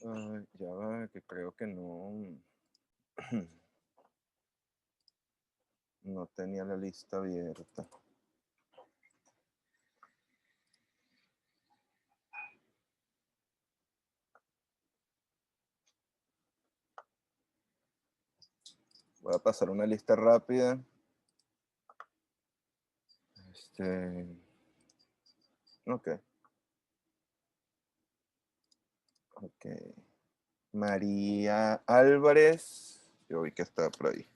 Ya va, que creo que no, no tenía la lista abierta. Voy a pasar una lista rápida. Ok. Ok. María Álvarez. Yo vi que estaba por ahí.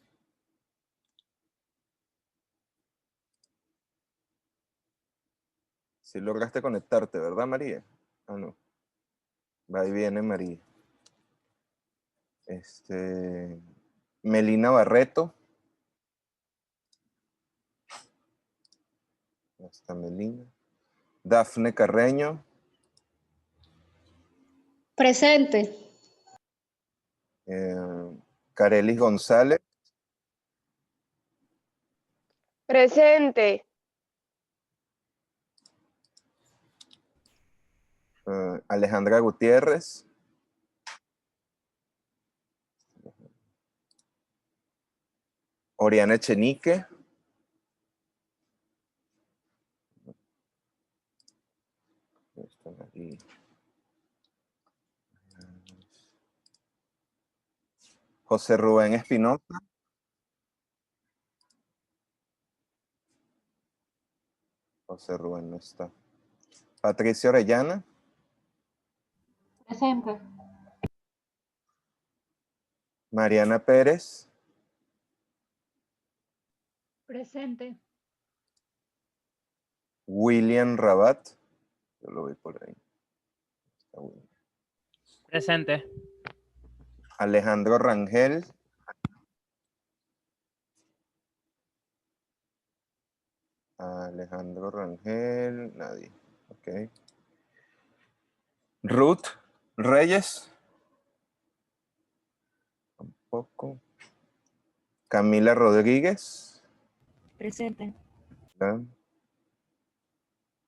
Si lograste conectarte, ¿verdad, María? Ah, no. Va y viene María. Melina Barreto. Ya está Melina. Dafne Carreño. Presente. Carelis González. Presente. Alejandra Gutiérrez. Oriana Echenique. José Rubén Espinosa. José Rubén no está. Patricia Orellana. Presente. Mariana Pérez. Presente. William Rabat. Yo lo vi por ahí. Está bueno. Presente. Alejandro Rangel. Alejandro Rangel. Nadie. Ok. Ruth Reyes. Tampoco. Camila Rodríguez. Presente. ¿Ya?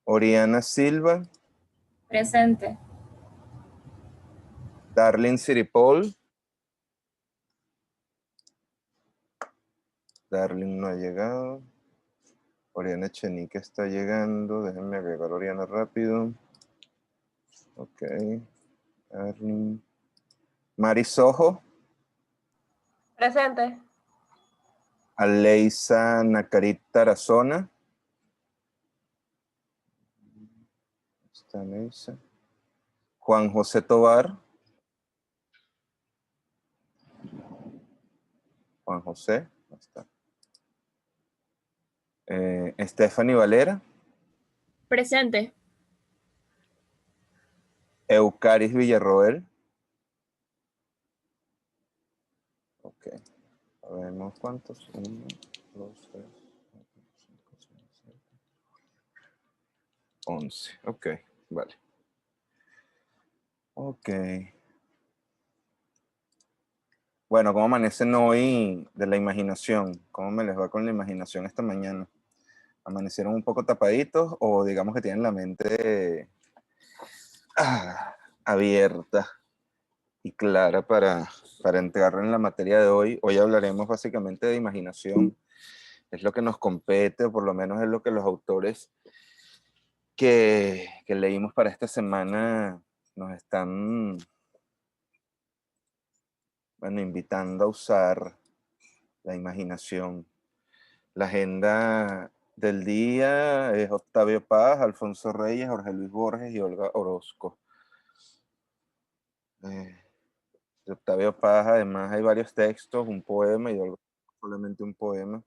Oriana Silva. Presente. Darlene Siripol. Darlene no ha llegado. Oriana Echenique está llegando. Déjenme agregar a Oriana rápido. Ok. Darlene. Mari Sojo. Presente. Aleisa Nacarit Tarazona. Está Aleisa. Juan José Tobar. Juan José. Ahí está. Stephanie Valera. Presente. Eucaris Villarroel. Ok. Sabemos cuántos. 1, 2, 3, 4, 5, 6, 7, 11. Ok, vale. Ok. Bueno, ¿cómo amanecen hoy de la imaginación? ¿Cómo me les va con la imaginación esta mañana? ¿Amanecieron un poco tapaditos o digamos que tienen la mente abierta y clara para entrar en la materia de hoy? Hoy hablaremos básicamente de imaginación. Es lo que nos compete, o por lo menos es lo que los autores que leímos para esta semana nos están, bueno, invitando a usar la imaginación. La agenda del día es Octavio Paz, Alfonso Reyes, Jorge Luis Borges y Olga Orozco. De Octavio Paz, además, hay varios textos, un poema, y Olga solamente un poema.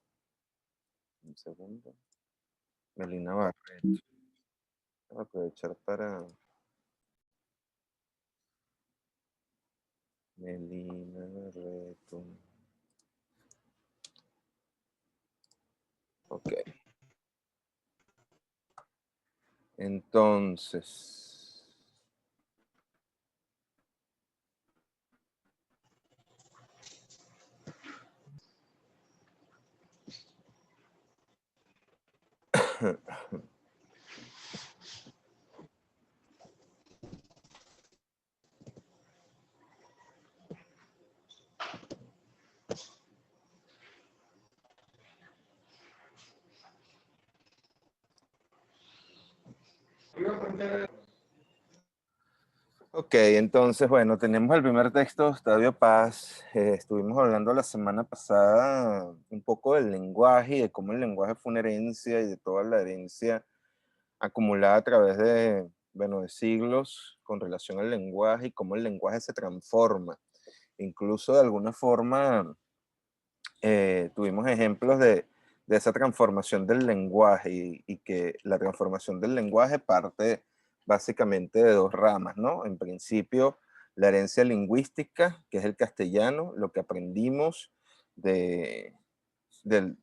Un segundo. Melina Barreto. Voy a aprovechar para... Melina Barreto. Ok. Entonces... Ok, entonces, bueno, tenemos el primer texto de Octavio Paz. Estuvimos hablando la semana pasada un poco del lenguaje y de cómo el lenguaje fue una herencia y de toda la herencia acumulada a través de, bueno, de siglos con relación al lenguaje y cómo el lenguaje se transforma. Incluso de alguna forma tuvimos ejemplos de esa transformación del lenguaje y que la transformación del lenguaje parte básicamente de dos ramas, ¿no? En principio, la herencia lingüística, que es el castellano, lo que aprendimos de, del-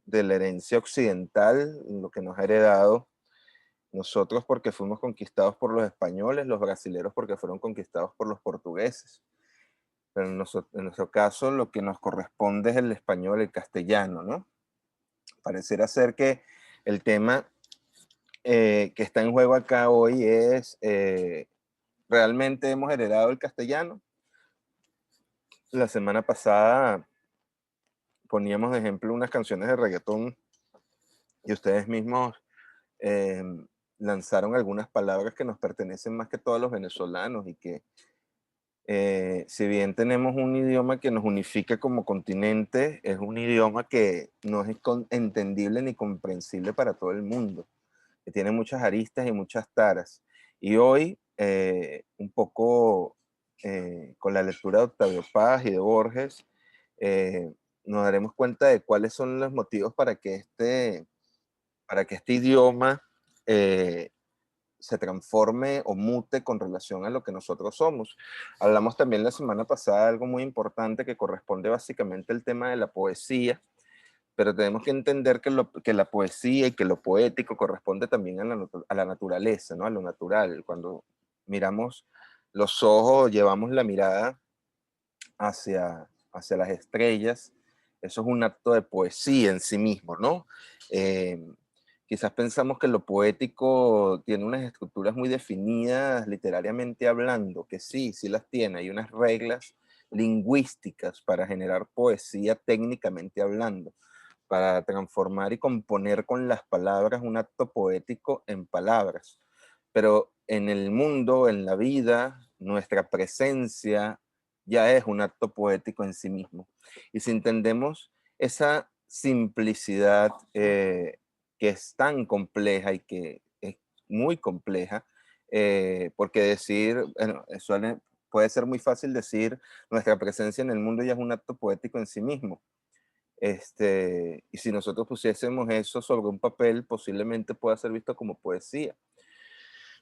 de la herencia occidental, lo que nos ha heredado nosotros porque fuimos conquistados por los españoles, los brasileros porque fueron conquistados por los portugueses. Pero en nuestro caso lo que nos corresponde es el español, el castellano, ¿no? Pareciera ser que el tema que está en juego acá hoy es, ¿realmente hemos heredado el castellano? La semana pasada poníamos de ejemplo unas canciones de reggaetón y ustedes mismos eh, lanzaron algunas palabras que nos pertenecen más que todos los venezolanos y que si bien tenemos un idioma que nos unifica como continente, es un idioma que no es entendible ni comprensible para todo el mundo, que tiene muchas aristas y muchas taras. Y hoy, un poco con la lectura de Octavio Paz y de Borges, eh, nos daremos cuenta de cuáles son los motivos para que este idioma se transforme o mute con relación a lo que nosotros somos. Hablamos también la semana pasada de algo muy importante que corresponde básicamente al tema de la poesía, pero tenemos que entender que la poesía y que lo poético corresponde también a la naturaleza, ¿no? A lo natural. Cuando miramos los ojos, llevamos la mirada hacia las estrellas, eso es un acto de poesía en sí mismo, ¿no? Eh, Quizás pensamos que lo poético tiene unas estructuras muy definidas literariamente hablando, que sí, sí las tiene, hay unas reglas lingüísticas para generar poesía técnicamente hablando, para transformar y componer con las palabras un acto poético en palabras. Pero en el mundo, en la vida, nuestra presencia ya es un acto poético en sí mismo. Y si entendemos esa simplicidad que es tan compleja y que es muy compleja, porque decir, bueno, puede ser muy fácil decir, nuestra presencia en el mundo ya es un acto poético en sí mismo. Y si nosotros pusiésemos eso sobre un papel, posiblemente pueda ser visto como poesía.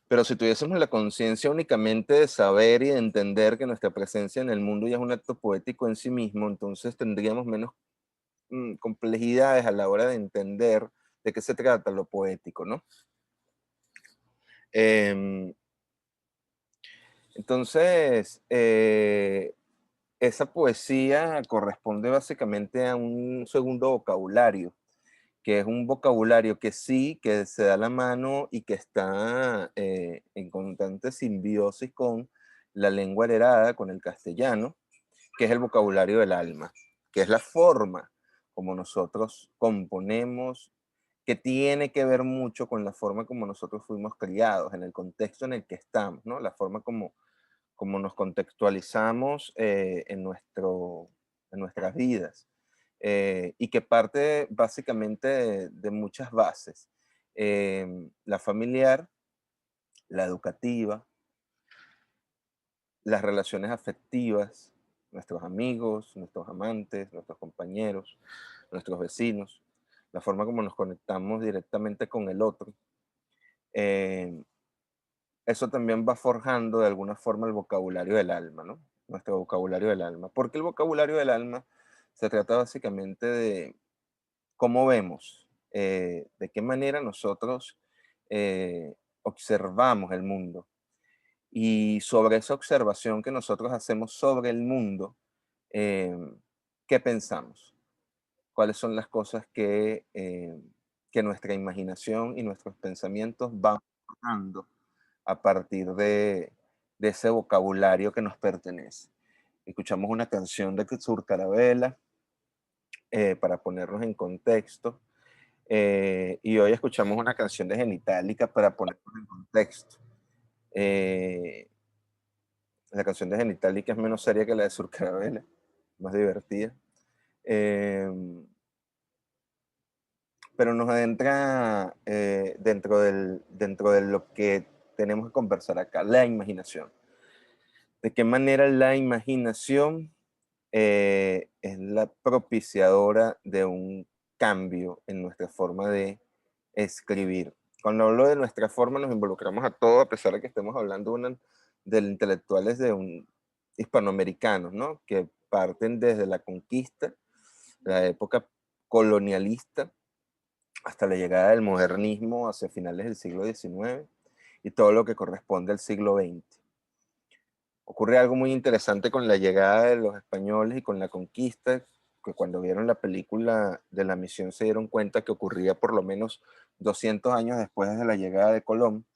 Pero si tuviésemos la conciencia únicamente de saber y de entender que nuestra presencia en el mundo ya es un acto poético en sí mismo, entonces tendríamos menos complejidades a la hora de entender de qué se trata lo poético, ¿no? Em, entonces, esa poesía corresponde básicamente a un segundo vocabulario, que es un vocabulario que sí, que se da la mano y que está en constante simbiosis con la lengua heredada, con el castellano, que es el vocabulario del alma, que es la forma como nosotros componemos, que tiene que ver mucho con la forma como nosotros fuimos criados, en el contexto en el que estamos, ¿no? La forma como nos contextualizamos en nuestras vidas. Y que parte básicamente de muchas bases. La familiar, la educativa, las relaciones afectivas, nuestros amigos, nuestros amantes, nuestros compañeros, nuestros vecinos, la forma como nos conectamos directamente con el otro. Eh, Eso también va forjando de alguna forma el vocabulario del alma, ¿no? Nuestro vocabulario del alma. Porque el vocabulario del alma se trata básicamente de cómo vemos, de qué manera nosotros observamos el mundo. Y sobre esa observación que nosotros hacemos sobre el mundo, eh, ¿qué pensamos? ¿Cuáles son las cosas que nuestra imaginación y nuestros pensamientos van formando a partir de ese vocabulario que nos pertenece? Escuchamos una canción de Sur Carabela para ponernos en contexto. Y hoy escuchamos una canción de Genitalica para ponerlo en contexto. La canción de Genitalica es menos seria que la de Surcarabela, más divertida. Pero nos adentra dentro de lo que tenemos que conversar acá, la imaginación. ¿De qué manera la imaginación es la propiciadora de un cambio en nuestra forma de escribir? Cuando hablo de nuestra forma nos involucramos a todo, a pesar de que estemos hablando de intelectuales hispanoamericanos, ¿no? Que parten desde la conquista, la época colonialista, hasta la llegada del modernismo hacia finales del siglo XIX y todo lo que corresponde al siglo XX. Ocurre algo muy interesante con la llegada de los españoles y con la conquista, que cuando vieron la película de La Misión se dieron cuenta que ocurría por lo menos 200 años después de la llegada de Colón.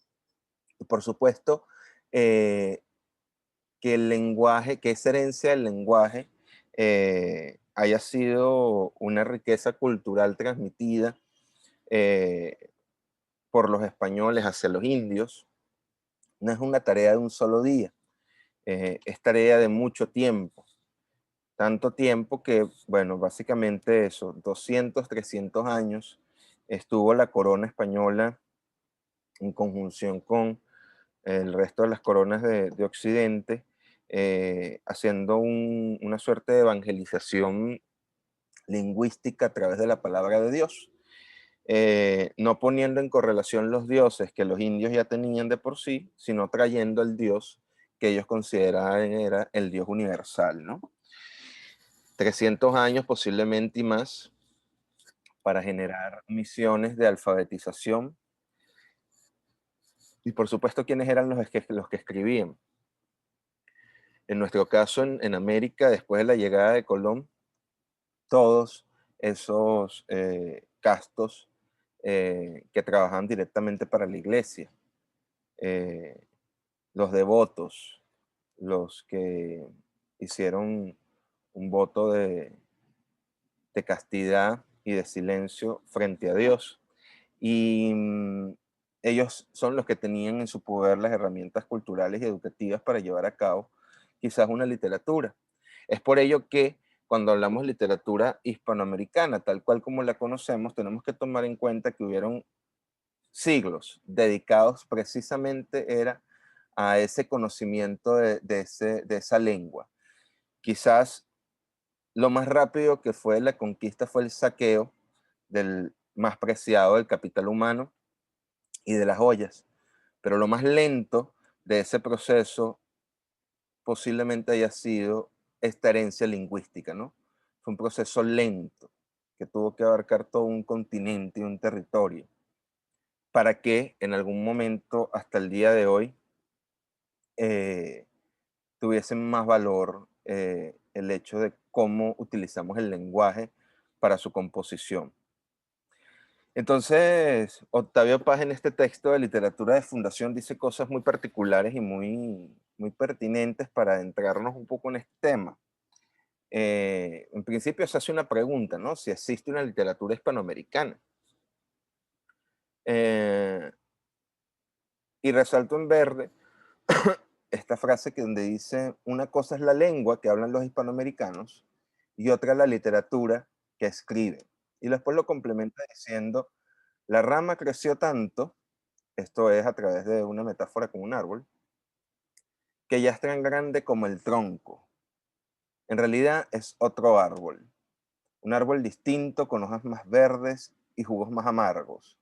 Y por supuesto, que el lenguaje, que esa herencia del lenguaje haya sido una riqueza cultural transmitida por los españoles hacia los indios, no es una tarea de un solo día, es tarea de mucho tiempo. Tanto tiempo que, bueno, básicamente eso, 200, 300 años estuvo la corona española en conjunción con el resto de las coronas de Occidente, haciendo una suerte de evangelización lingüística a través de la palabra de Dios. No poniendo en correlación los dioses que los indios ya tenían de por sí, sino trayendo el dios que ellos consideraban era el dios universal, ¿no? 300 años posiblemente y más para generar misiones de alfabetización. Y por supuesto, ¿quiénes eran los que escribían? En nuestro caso, en América, después de la llegada de Colón, todos esos castos que trabajaban directamente para la iglesia, los devotos, los que hicieron un voto de castidad y de silencio frente a Dios. Y ellos son los que tenían en su poder las herramientas culturales y educativas para llevar a cabo quizás una literatura. Es por ello que cuando hablamos de literatura hispanoamericana, tal cual como la conocemos, tenemos que tomar en cuenta que hubieron siglos dedicados precisamente era a ese conocimiento de esa lengua. Quizás lo más rápido que fue la conquista fue el saqueo del más preciado del capital humano y de las joyas, pero lo más lento de ese proceso posiblemente haya sido esta herencia lingüística, ¿no? Fue un proceso lento que tuvo que abarcar todo un continente y un territorio para que en algún momento hasta el día de hoy tuviesen más valor el hecho de cómo utilizamos el lenguaje para su composición. Entonces, Octavio Paz en este texto de literatura de fundación dice cosas muy particulares y muy pertinentes para adentrarnos un poco en este tema. En principio se hace una pregunta, ¿no? Si existe una literatura hispanoamericana. Y resalto en verde esta frase que donde dice, una cosa es la lengua que hablan los hispanoamericanos y otra la literatura que escriben. Y después lo complementa diciendo, la rama creció tanto, esto es a través de una metáfora con un árbol, que ya es tan grande como el tronco. En realidad es otro árbol, un árbol distinto con hojas más verdes y jugos más amargos.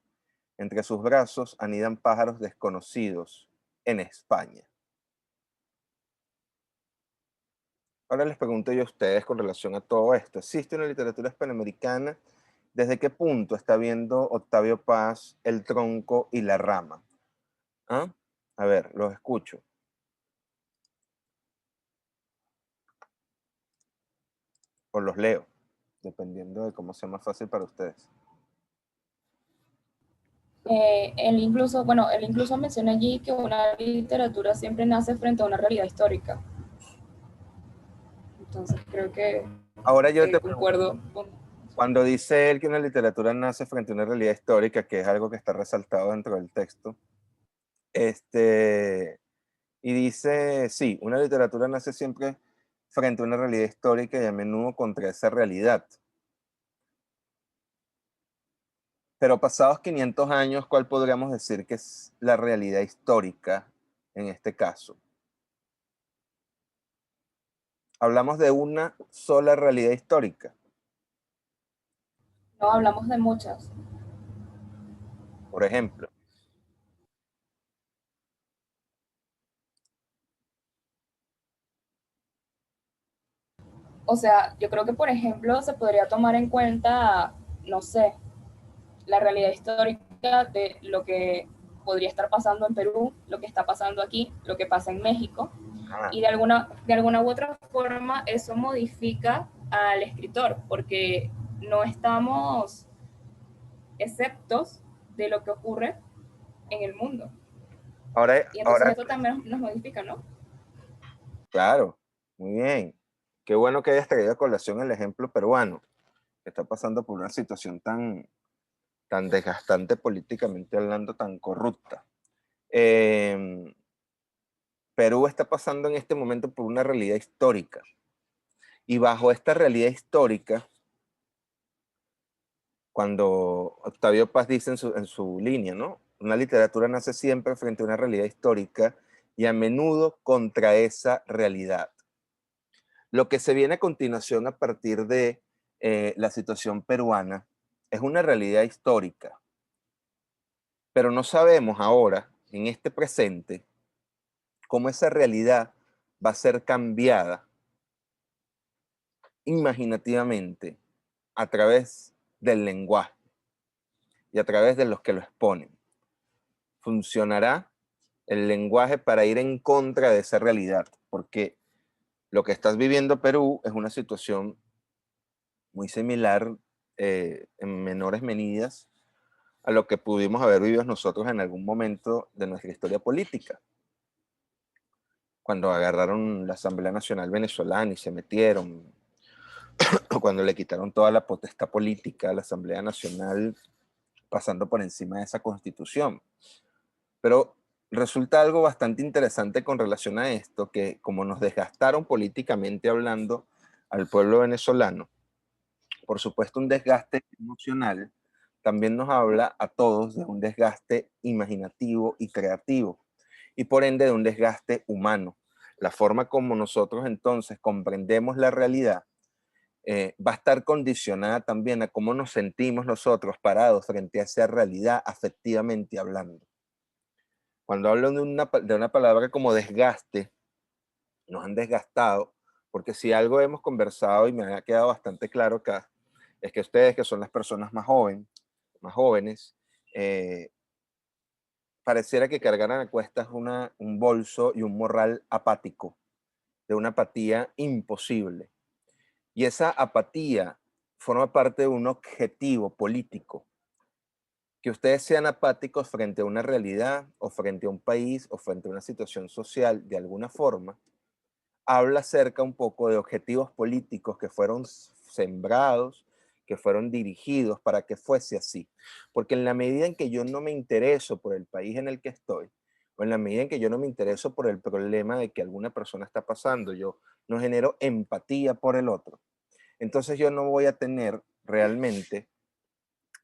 Entre sus brazos anidan pájaros desconocidos en España. Ahora les pregunto yo a ustedes con relación a todo esto. ¿Existe una literatura hispanoamericana? ¿Desde qué punto está viendo Octavio Paz el tronco y la rama? ¿Ah? A ver, los escucho. O los leo, dependiendo de cómo sea más fácil para ustedes. Él incluso menciona allí que una literatura siempre nace frente a una realidad histórica. Entonces creo que Ahora yo te pregunto, concuerdo con... Cuando dice él que una literatura nace frente a una realidad histórica, que es algo que está resaltado dentro del texto, y dice, sí, una literatura nace siempre frente a una realidad histórica y a menudo contra esa realidad. Pero pasados 500 años, ¿cuál podríamos decir que es la realidad histórica en este caso? Hablamos de una sola realidad histórica. No hablamos de muchas. Por ejemplo, O sea, yo creo que, por ejemplo, se podría tomar en cuenta, no sé, la realidad histórica de lo que podría estar pasando en Perú, lo que está pasando aquí, lo que pasa en México, ah, y de alguna u otra forma eso modifica al escritor, porque no estamos exceptos de lo que ocurre en el mundo. Y entonces ahora, eso también nos modifica, ¿no? claro, muy bien. Qué bueno que hayas traído a colación el ejemplo peruano, que está pasando por una situación tan desgastante políticamente hablando, tan corrupta. Eh, Perú está pasando en este momento por una realidad histórica. Y bajo esta realidad histórica, cuando Octavio Paz dice en su línea, ¿no? Una literatura nace siempre frente a una realidad histórica y a menudo contra esa realidad. Lo que se viene a continuación a partir de la situación peruana es una realidad histórica, pero no sabemos ahora, en este presente, cómo esa realidad va a ser cambiada imaginativamente a través del lenguaje y a través de los que lo exponen. Funcionará el lenguaje para ir en contra de esa realidad, porque lo que estás viviendo Perú es una situación muy similar en menores medidas a lo que pudimos haber vivido nosotros en algún momento de nuestra historia política, cuando agarraron la Asamblea Nacional Venezolana y se metieron, o cuando le quitaron toda la potestad política a la Asamblea Nacional, pasando por encima de esa constitución. Pero resulta algo bastante interesante con relación a esto, que como nos desgastaron políticamente hablando al pueblo venezolano, por supuesto un desgaste emocional, también nos habla a todos de un desgaste imaginativo y creativo, y por ende de un desgaste humano. La forma como nosotros entonces comprendemos la realidad va a estar condicionada también a cómo nos sentimos nosotros parados frente a esa realidad afectivamente hablando. Cuando hablo de una palabra como desgaste, nos han desgastado, porque si algo hemos conversado y me ha quedado bastante claro acá, es que ustedes, que son las personas más jóvenes, eh, pareciera que cargaran a cuestas un bolso y un morral apático, de una apatía imposible. Y esa apatía forma parte de un objetivo político. Que ustedes sean apáticos frente a una realidad o frente a un país o frente a una situación social de alguna forma, habla acerca un poco de objetivos políticos que fueron sembrados, que fueron dirigidos para que fuese así. Porque en la medida en que yo no me intereso por el país en el que estoy, o en la medida en que yo no me intereso por el problema de que alguna persona está pasando, yo no genero empatía por el otro, entonces yo no voy a tener realmente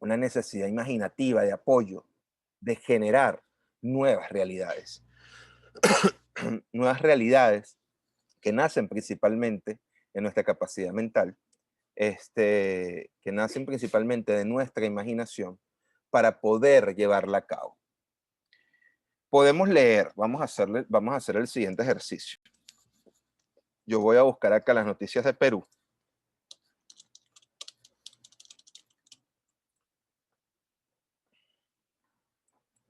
una necesidad imaginativa de apoyo, de generar nuevas realidades. Nuevas realidades que nacen principalmente en nuestra capacidad mental, que nacen principalmente de nuestra imaginación para poder llevarla a cabo. Podemos leer, vamos a hacer el siguiente ejercicio. Yo voy a buscar acá las noticias de Perú.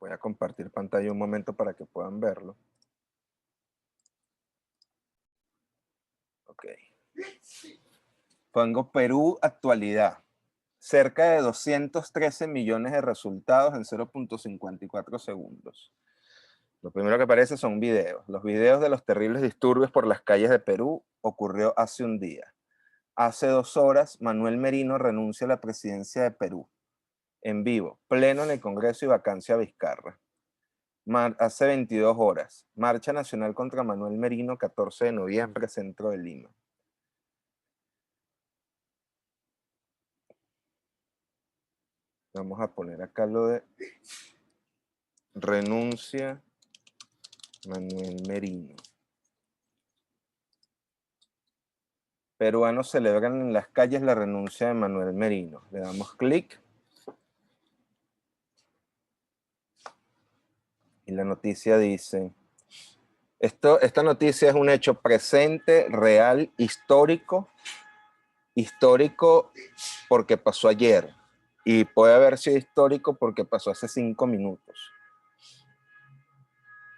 Voy a compartir pantalla un momento para que puedan verlo. Ok. Pongo Perú actualidad. Cerca de 213 millones de resultados en 0.54 segundos. Lo primero que aparece son videos. Los videos de los terribles disturbios por las calles de Perú ocurrió hace un día. Hace 2 horas, Manuel Merino renuncia a la presidencia de Perú. En vivo, pleno en el Congreso y vacancia a Vizcarra. Hace 22 horas, marcha nacional contra Manuel Merino, 14 de noviembre, centro de Lima. Vamos a poner acá lo de renuncia Manuel Merino. Peruanos celebran en las calles la renuncia de Manuel Merino. Le damos clic. Y la noticia dice, esta noticia es un hecho presente, real, histórico porque pasó ayer. Y puede haber sido histórico porque pasó hace 5 minutos.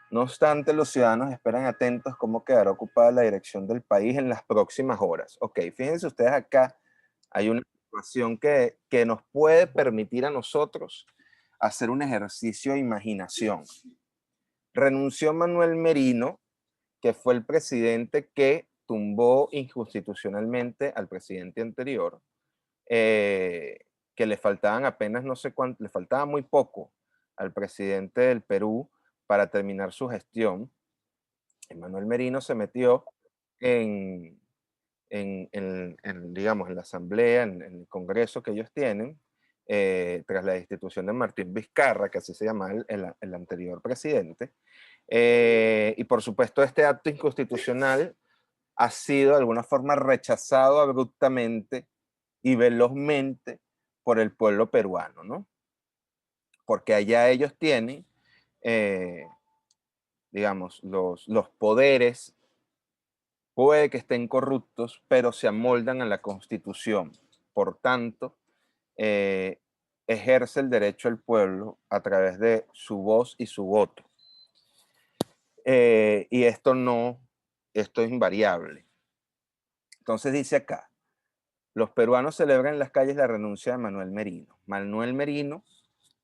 No obstante, los ciudadanos esperan atentos cómo quedará ocupada la dirección del país en las próximas horas. Ok, fíjense ustedes acá, hay una situación que nos puede permitir a nosotros hacer un ejercicio de imaginación. Renunció Manuel Merino, que fue el presidente que tumbó inconstitucionalmente al presidente anterior, que le faltaban apenas no sé cuánto, le faltaba muy poco al presidente del Perú para terminar su gestión. Manuel Merino se metió digamos, en la asamblea, en el congreso que ellos tienen, tras la destitución de Martín Vizcarra, que así se llama el anterior presidente. Y por supuesto, este acto inconstitucional ha sido de alguna forma rechazado abruptamente y velozmente por el pueblo peruano, ¿no? Porque allá ellos tienen, digamos, los poderes, puede que estén corruptos, pero se amoldan a la Constitución. Por tanto, ejerce el derecho del pueblo a través de su voz y su voto. Y esto es invariable. Entonces dice acá, los peruanos celebran en las calles la renuncia de Manuel Merino. Manuel Merino,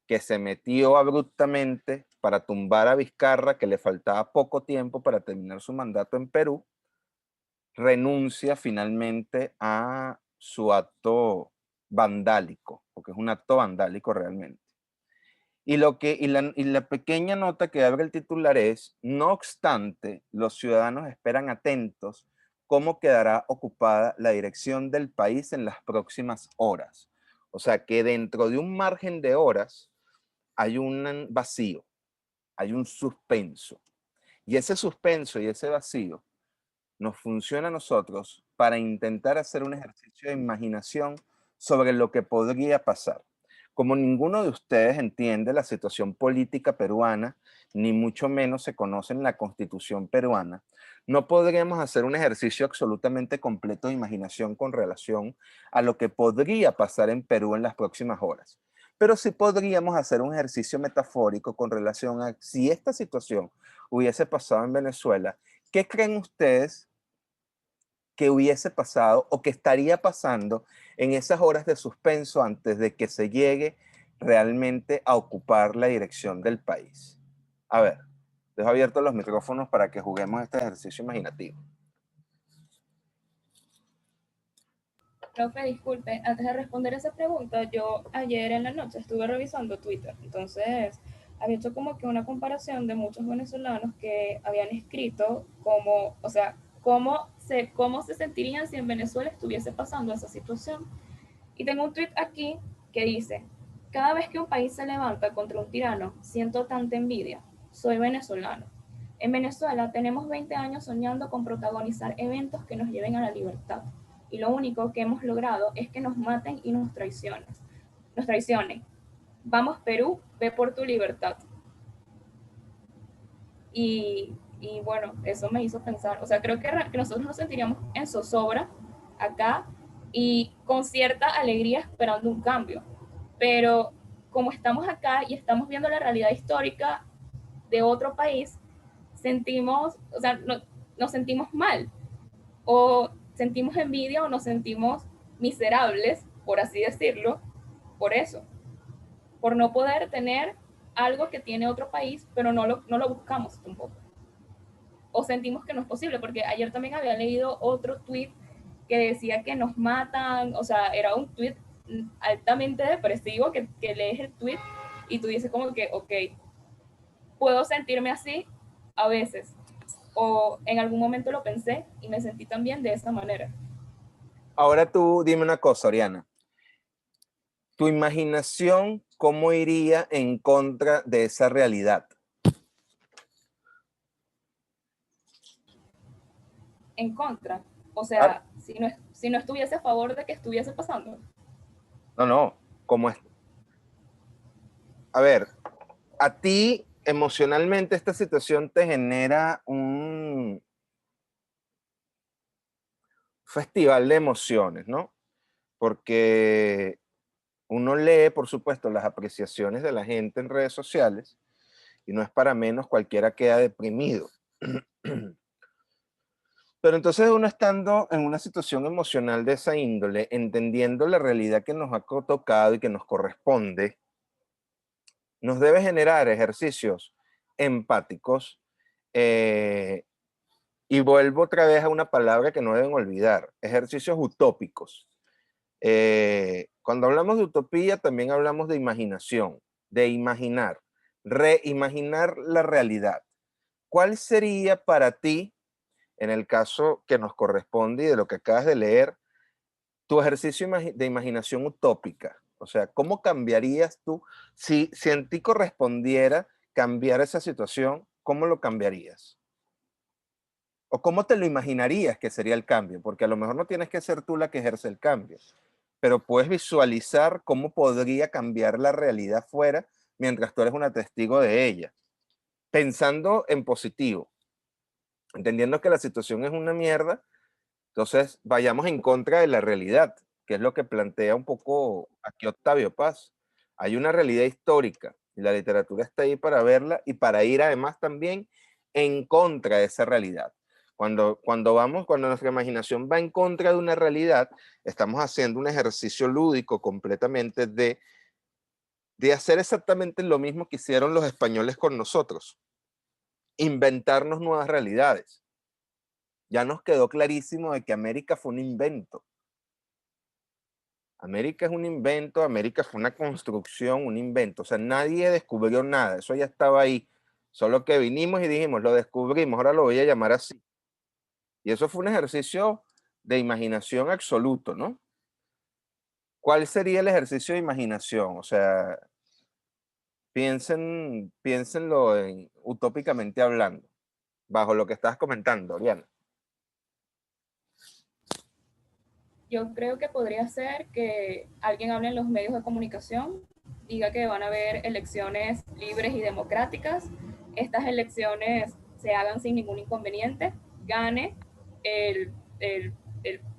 que se metió abruptamente para tumbar a Vizcarra, que le faltaba poco tiempo para terminar su mandato en Perú, renuncia finalmente a su acto vandálico, porque es un acto vandálico realmente. Y la pequeña nota que abre el titular es, no obstante, los ciudadanos esperan atentos cómo quedará ocupada la dirección del país en las próximas horas. O sea que dentro de un margen de horas hay un vacío, hay un suspenso. Y ese suspenso y ese vacío nos funciona a nosotros para intentar hacer un ejercicio de imaginación sobre lo que podría pasar. Como ninguno de ustedes entiende la situación política peruana, ni mucho menos se conoce la constitución peruana, no podríamos hacer un ejercicio absolutamente completo de imaginación con relación a lo que podría pasar en Perú en las próximas horas. Pero sí podríamos hacer un ejercicio metafórico con relación a si esta situación hubiese pasado en Venezuela, ¿qué creen ustedes que hubiese pasado o que estaría pasando en esas horas de suspenso antes de que se llegue realmente a ocupar la dirección del país? A ver, dejo abiertos los micrófonos para que juguemos este ejercicio imaginativo. Profe, disculpe, antes de responder esa pregunta, yo ayer en la noche estuve revisando Twitter, entonces había hecho como que una comparación de muchos venezolanos que habían escrito como, o sea, cómo se sentirían si en Venezuela estuviese pasando esa situación. Y tengo un tweet aquí que dice, cada vez que un país se levanta contra un tirano, siento tanta envidia, soy venezolano. En Venezuela tenemos 20 años soñando con protagonizar eventos que nos lleven a la libertad. Y lo único que hemos logrado es que nos maten y nos traicionen. Vamos Perú, ve por tu libertad. Y bueno, eso me hizo pensar, o sea, creo que nosotros nos sentiríamos en zozobra acá y con cierta alegría esperando un cambio. Pero como estamos acá y estamos viendo la realidad histórica de otro país, sentimos, o sea, nos sentimos mal, o sentimos envidia o nos sentimos miserables, por así decirlo, por eso, por no poder tener algo que tiene otro país, pero no lo buscamos tampoco. O sentimos que no es posible, porque ayer también había leído otro tweet que decía que nos matan, o sea, era un tweet altamente depresivo que lees el tweet y tú dices como que, ok, puedo sentirme así a veces, o en algún momento lo pensé y me sentí también de esa manera. Ahora tú dime una cosa, Oriana. ¿Tu imaginación cómo iría en contra de esa realidad? En contra, o Claro. sea, si no estuviese a favor de que estuviese pasando. No, no, ¿cómo es? A ver, a ti emocionalmente esta situación te genera un festival de emociones, ¿no? Porque uno lee, por supuesto, las apreciaciones de la gente en redes sociales y no es para menos, cualquiera queda deprimido. Pero entonces uno estando en una situación emocional de esa índole, entendiendo la realidad que nos ha tocado y que nos corresponde, nos debe generar ejercicios empáticos. Y vuelvo otra vez a una palabra que no deben olvidar, ejercicios utópicos. Cuando hablamos de utopía, también hablamos de imaginación, de imaginar, reimaginar la realidad. ¿Cuál sería para ti, en el caso que nos corresponde y de lo que acabas de leer, tu ejercicio de imaginación utópica? O sea, ¿cómo cambiarías tú? Si en ti correspondiera cambiar esa situación, ¿cómo lo cambiarías? ¿O cómo te lo imaginarías que sería el cambio? Porque a lo mejor no tienes que ser tú la que ejerce el cambio, pero puedes visualizar cómo podría cambiar la realidad fuera mientras tú eres una testigo de ella. Pensando en positivo, entendiendo que la situación es una mierda, entonces vayamos en contra de la realidad, que es lo que plantea un poco aquí Octavio Paz. Hay una realidad histórica y la literatura está ahí para verla y para ir además también en contra de esa realidad. Cuando nuestra imaginación va en contra de una realidad, estamos haciendo un ejercicio lúdico completamente de hacer exactamente lo mismo que hicieron los españoles con nosotros, inventarnos nuevas realidades. Ya nos quedó clarísimo de que América fue un invento. América es un invento, América fue una construcción, un invento. O sea, nadie descubrió nada, eso ya estaba ahí. Solo que vinimos y dijimos, lo descubrimos, ahora lo voy a llamar así. Y eso fue un ejercicio de imaginación absoluto, ¿no? ¿Cuál sería el ejercicio de imaginación? O sea, piénsenlo utópicamente hablando, bajo lo que estás comentando, Oriana. Yo creo que podría ser que alguien hable en los medios de comunicación, diga que van a haber elecciones libres y democráticas, estas elecciones se hagan sin ningún inconveniente, gane el, el,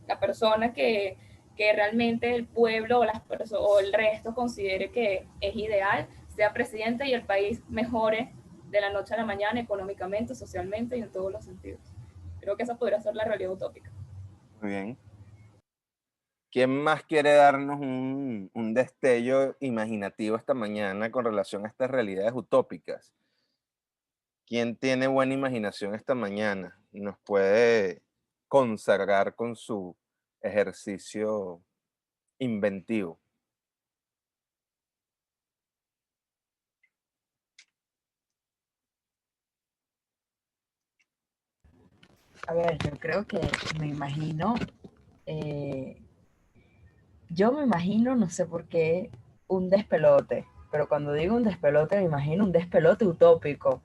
la persona que realmente el pueblo o el resto considere que es ideal, sea presidente y el país mejore de la noche a la mañana económicamente, socialmente y en todos los sentidos. Creo que esa podría ser la realidad utópica. Muy bien. ¿Quién más quiere darnos un destello imaginativo esta mañana con relación a estas realidades utópicas? ¿Quién tiene buena imaginación esta mañana y nos puede consagrar con su ejercicio inventivo? A ver, yo creo que me imagino, eh, yo me imagino, no sé por qué, un despelote, pero cuando digo un despelote me imagino un despelote utópico,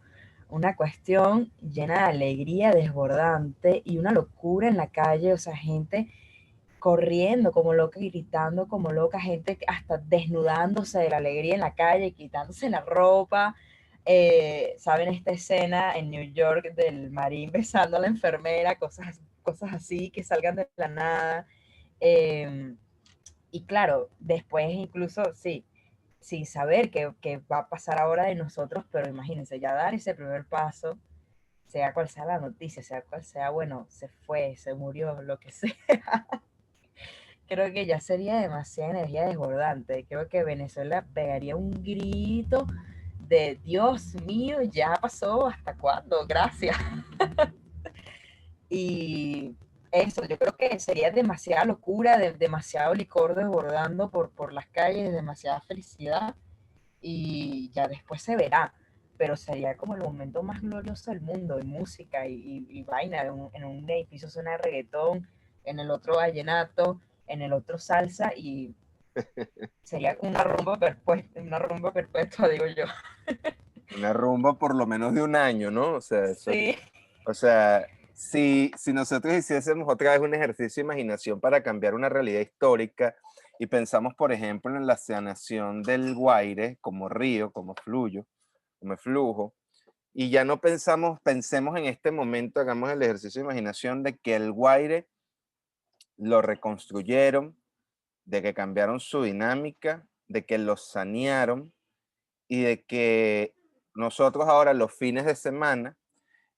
una cuestión llena de alegría, desbordante y una locura en la calle, o sea, gente corriendo como loca, gritando como loca, gente hasta desnudándose de la alegría en la calle, quitándose la ropa. ¿Saben esta escena en New York del marín besando a la enfermera? Cosas así que salgan de la nada. Eh, y claro, después incluso, sí, sin saber qué va a pasar ahora de nosotros, pero imagínense, ya dar ese primer paso, sea cual sea la noticia, sea cual sea, bueno, se fue, se murió, lo que sea. Creo que ya sería demasiada energía desbordante. Creo que Venezuela pegaría un grito de Dios mío, ya pasó, ¿hasta cuándo? Gracias. Y eso, yo creo que sería demasiada locura, demasiado licor desbordando por las calles, demasiada felicidad y ya después se verá. Pero sería como el momento más glorioso del mundo, y música y vaina. En un edificio suena reggaetón, en el otro vallenato, en el otro salsa, y sería una rumba perpetua, digo yo. Una rumba por lo menos de un año, ¿no? O sea, Sí. si nosotros hiciésemos otra vez un ejercicio de imaginación para cambiar una realidad histórica y pensamos, por ejemplo, en la sanación del Guaire como río, como flujo, y ya no pensemos en este momento, hagamos el ejercicio de imaginación de que el Guaire lo reconstruyeron, de que cambiaron su dinámica, de que lo sanearon y de que nosotros ahora los fines de semana,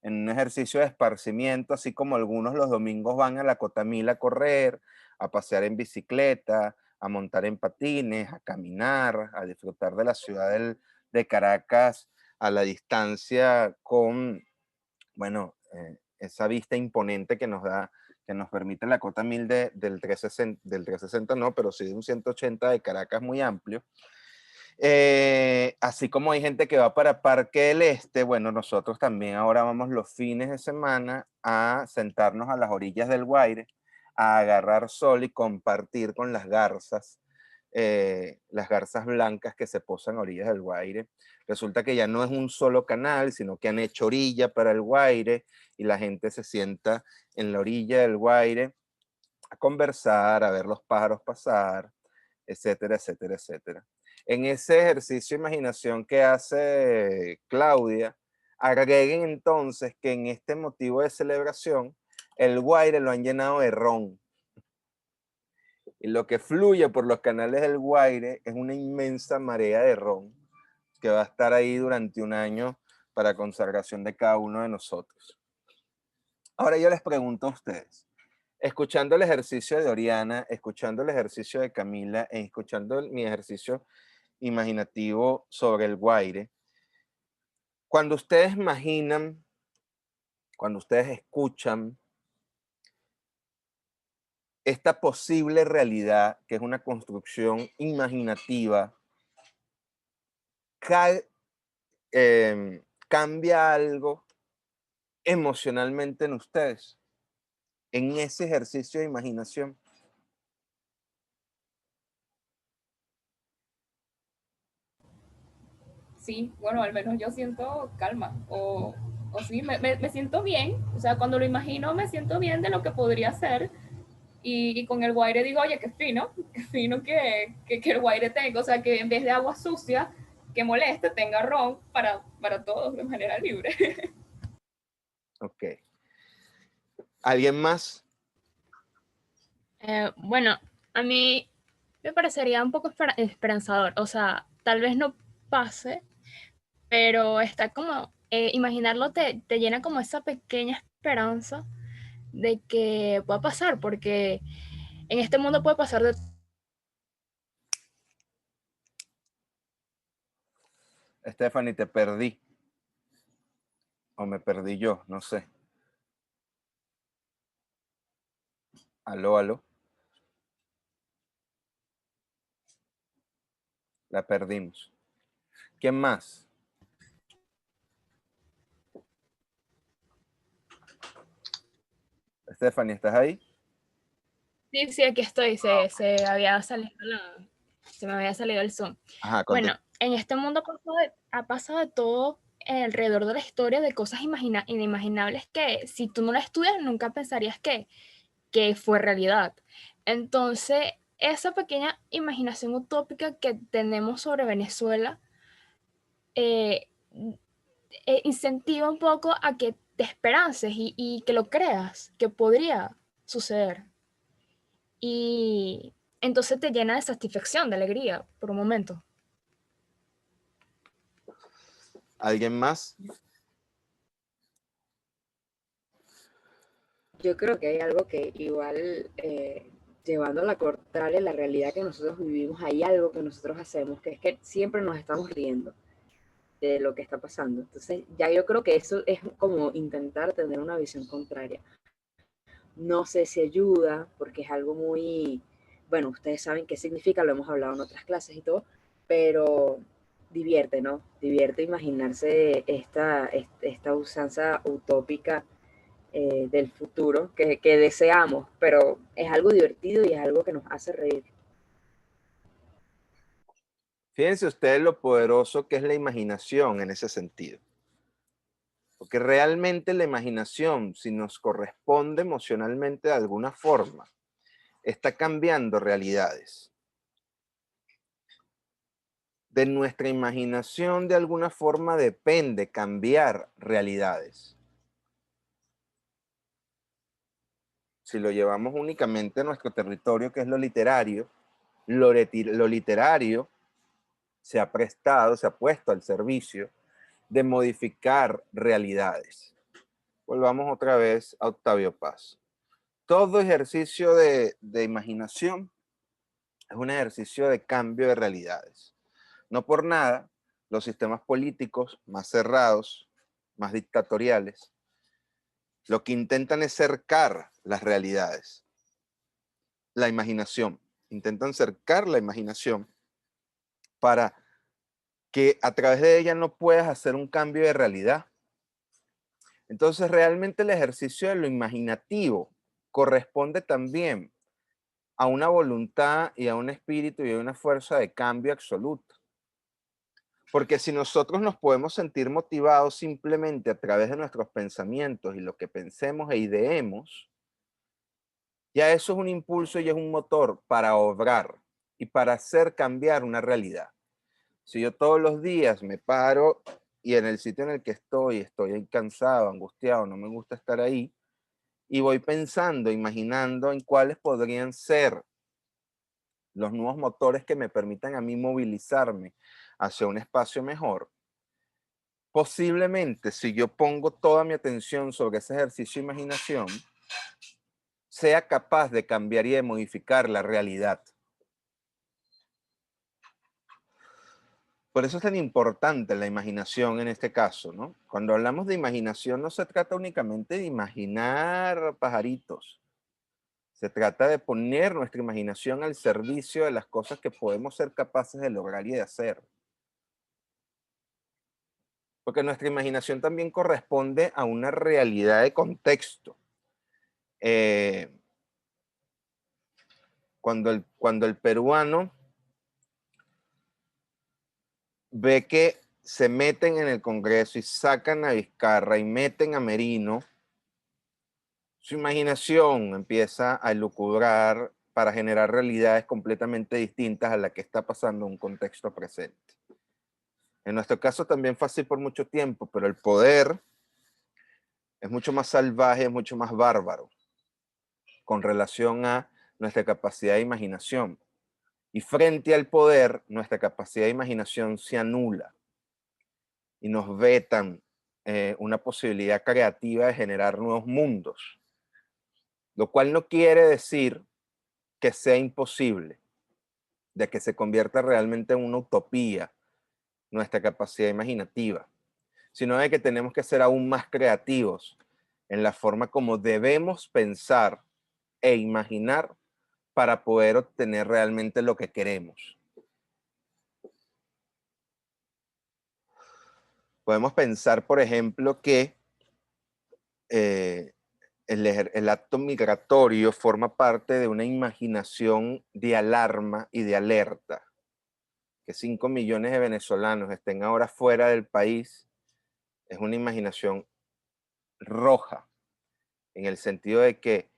en un ejercicio de esparcimiento, así como algunos los domingos van a la Cotamila a correr, a pasear en bicicleta, a montar en patines, a caminar, a disfrutar de la ciudad de Caracas a la distancia con, bueno, esa vista imponente que nos da, que nos permite la cota 1000 del 360 no, pero sí de un 180 de Caracas muy amplio. Así como hay gente que va para Parque del Este, bueno, nosotros también ahora vamos los fines de semana a sentarnos a las orillas del Guaire, a agarrar sol y compartir con las garzas blancas que se posan a orillas del Guaire. Resulta que ya no es un solo canal, sino que han hecho orilla para el Guaire y la gente se sienta en la orilla del Guaire a conversar, a ver los pájaros pasar, etcétera, etcétera, etcétera. En ese ejercicio de imaginación que hace Claudia, agreguen entonces que en este motivo de celebración, el Guaire lo han llenado de ron. Y lo que fluye por los canales del Guaire es una inmensa marea de ron que va a estar ahí durante un año para consagración de cada uno de nosotros. Ahora yo les pregunto a ustedes, escuchando el ejercicio de Oriana, escuchando el ejercicio de Camila, e escuchando mi ejercicio imaginativo sobre el Guaire, cuando ustedes imaginan, cuando ustedes escuchan esta posible realidad, que es una construcción imaginativa, cambia algo emocionalmente en ustedes, en ese ejercicio de imaginación. Sí, bueno, al menos yo siento calma o sí, me siento bien, o sea, cuando lo imagino me siento bien de lo que podría ser y con el Guaire digo, oye, qué fino que el Guaire tenga, o sea, que en vez de agua sucia que moleste, tenga ron para todos de manera libre. Ok. ¿Alguien más? Bueno, a mí me parecería un poco esperanzador. O sea, tal vez no pase, pero está como, imaginarlo te llena como esa pequeña esperanza de que pueda pasar, porque en este mundo puede pasar de... Stephanie, te perdí. O me perdí yo, no sé. Aló, aló. La perdimos. ¿Quién más? Stephanie, ¿estás ahí? Sí, sí, aquí estoy, se había salido se me había salido el Zoom. Ajá, Bueno, en este mundo ha pasado de todo alrededor de la historia, de cosas inimaginables que si tú no la estudias nunca pensarías que fue realidad. Entonces, esa pequeña imaginación utópica que tenemos sobre Venezuela eh, incentiva un poco a que te esperances y que lo creas, que podría suceder. Y entonces te llena de satisfacción, de alegría por un momento. ¿Alguien más? Yo creo que hay algo que igual, llevando a la contraria la realidad que nosotros vivimos, hay algo que nosotros hacemos, que es que siempre nos estamos riendo de lo que está pasando. Entonces, ya yo creo que eso es como intentar tener una visión contraria. no sé si ayuda, porque es algo muy, bueno, ustedes saben qué significa, lo hemos hablado en otras clases y todo, pero divierte, ¿no? Divierte imaginarse esta usanza utópica del futuro que deseamos, pero es algo divertido y es algo que nos hace reír. Fíjense ustedes lo poderoso que es la imaginación en ese sentido. Porque realmente la imaginación, si nos corresponde emocionalmente de alguna forma, está cambiando realidades. De nuestra imaginación de alguna forma depende cambiar realidades. Si lo llevamos únicamente a nuestro territorio, que es lo literario, lo literario se ha prestado, se ha puesto al servicio de modificar realidades. Volvamos otra vez a Octavio Paz. Todo ejercicio de imaginación es un ejercicio de cambio de realidades. No por nada, los sistemas políticos más cerrados, más dictatoriales, lo que intentan es cercar las realidades, la imaginación. Intentan cercar la imaginación para que a través de ella no puedas hacer un cambio de realidad. Entonces, realmente el ejercicio de lo imaginativo corresponde también a una voluntad y a un espíritu y a una fuerza de cambio absoluta. Porque si nosotros nos podemos sentir motivados simplemente a través de nuestros pensamientos y lo que pensemos e ideemos, ya eso es un impulso y es un motor para obrar y para hacer cambiar una realidad. Si yo todos los días me paro y en el sitio en el que estoy cansado, angustiado, no me gusta estar ahí, y voy pensando, imaginando en cuáles podrían ser los nuevos motores que me permitan a mí movilizarme hacia un espacio mejor, posiblemente si yo pongo toda mi atención sobre ese ejercicio de imaginación, sea capaz de cambiar y de modificar la realidad. Por eso es tan importante la imaginación en este caso, ¿no? Cuando hablamos de imaginación no se trata únicamente de imaginar pajaritos. Se trata de poner nuestra imaginación al servicio de las cosas que podemos ser capaces de lograr y de hacer. Porque nuestra imaginación también corresponde a una realidad de contexto. Eh, cuando el peruano ve que se meten en el Congreso y sacan a Vizcarra y meten a Merino, su imaginación empieza a elucubrar para generar realidades completamente distintas a la que está pasando en un contexto presente. En nuestro caso también fue así por mucho tiempo, pero el poder es mucho más salvaje, es mucho más bárbaro con relación a nuestra capacidad de imaginación. Y frente al poder, nuestra capacidad de imaginación se anula y nos vetan una posibilidad creativa de generar nuevos mundos, lo cual no quiere decir que sea imposible, de que se convierta realmente en una utopía nuestra capacidad imaginativa, sino de que tenemos que ser aún más creativos en la forma como debemos pensar e imaginar para poder obtener realmente lo que queremos. Podemos pensar, por ejemplo, que el acto migratorio forma parte de una imaginación de alarma y de alerta. Que 5 millones de venezolanos estén ahora fuera del país es una imaginación roja, en el sentido de que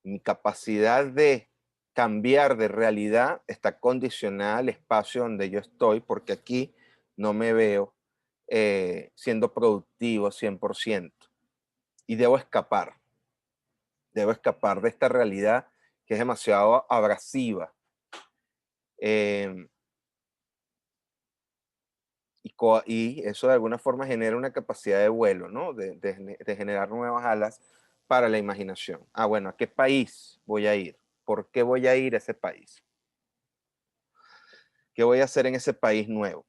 mi capacidad de cambiar de realidad está condicionada al espacio donde yo estoy, porque aquí no me veo siendo productivo 100%. Y debo escapar de esta realidad que es demasiado abrasiva. Eh, y eso de alguna forma genera una capacidad de vuelo, ¿no? De generar nuevas alas para la imaginación. Ah, bueno, ¿a qué país voy a ir? ¿Por qué voy a ir a ese país? ¿Qué voy a hacer en ese país nuevo?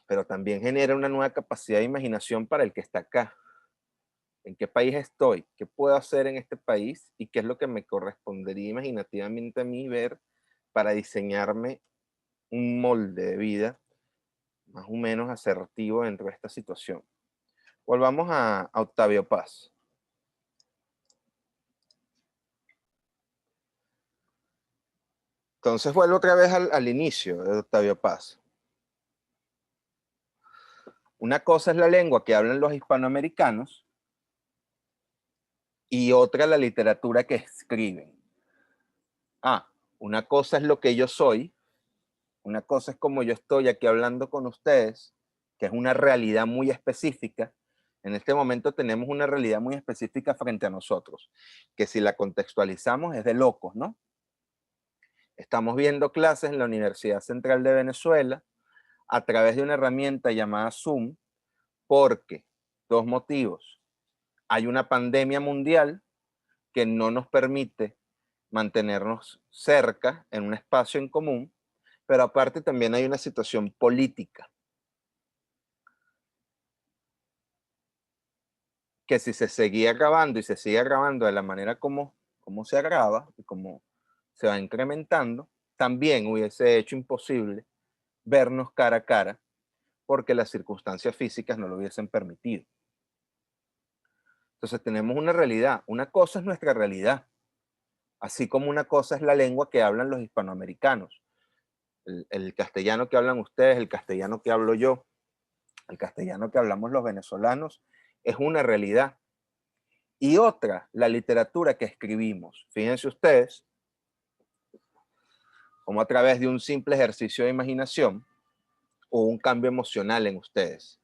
Pero también genera una nueva capacidad de imaginación para el que está acá. ¿En qué país estoy? ¿Qué puedo hacer en este país? ¿Y qué es lo que me correspondería imaginativamente a mí ver para diseñarme un molde de vida más o menos asertivo dentro de esta situación? Volvamos a Octavio Paz. Entonces vuelvo otra vez al inicio de Octavio Paz. Una cosa es la lengua que hablan los hispanoamericanos y otra la literatura que escriben. Una cosa es lo que yo soy, una cosa es como yo estoy aquí hablando con ustedes, que es una realidad muy específica. En este momento tenemos una realidad muy específica frente a nosotros, que si la contextualizamos es de locos, ¿no? Estamos viendo clases en la Universidad Central de Venezuela a través de una herramienta llamada Zoom, porque dos motivos. Hay una pandemia mundial que no nos permite mantenernos cerca en un espacio en común, pero aparte también hay una situación política que si se seguía grabando y se sigue grabando de la manera como se graba y como se va incrementando, también hubiese hecho imposible vernos cara a cara porque las circunstancias físicas no lo hubiesen permitido. Entonces tenemos una realidad. Una cosa es nuestra realidad, así como una cosa es la lengua que hablan los hispanoamericanos. El castellano que hablan ustedes, el castellano que hablo yo, el castellano que hablamos los venezolanos, es una realidad. Y otra, la literatura que escribimos. Fíjense ustedes, como a través de un simple ejercicio de imaginación o un cambio emocional en ustedes.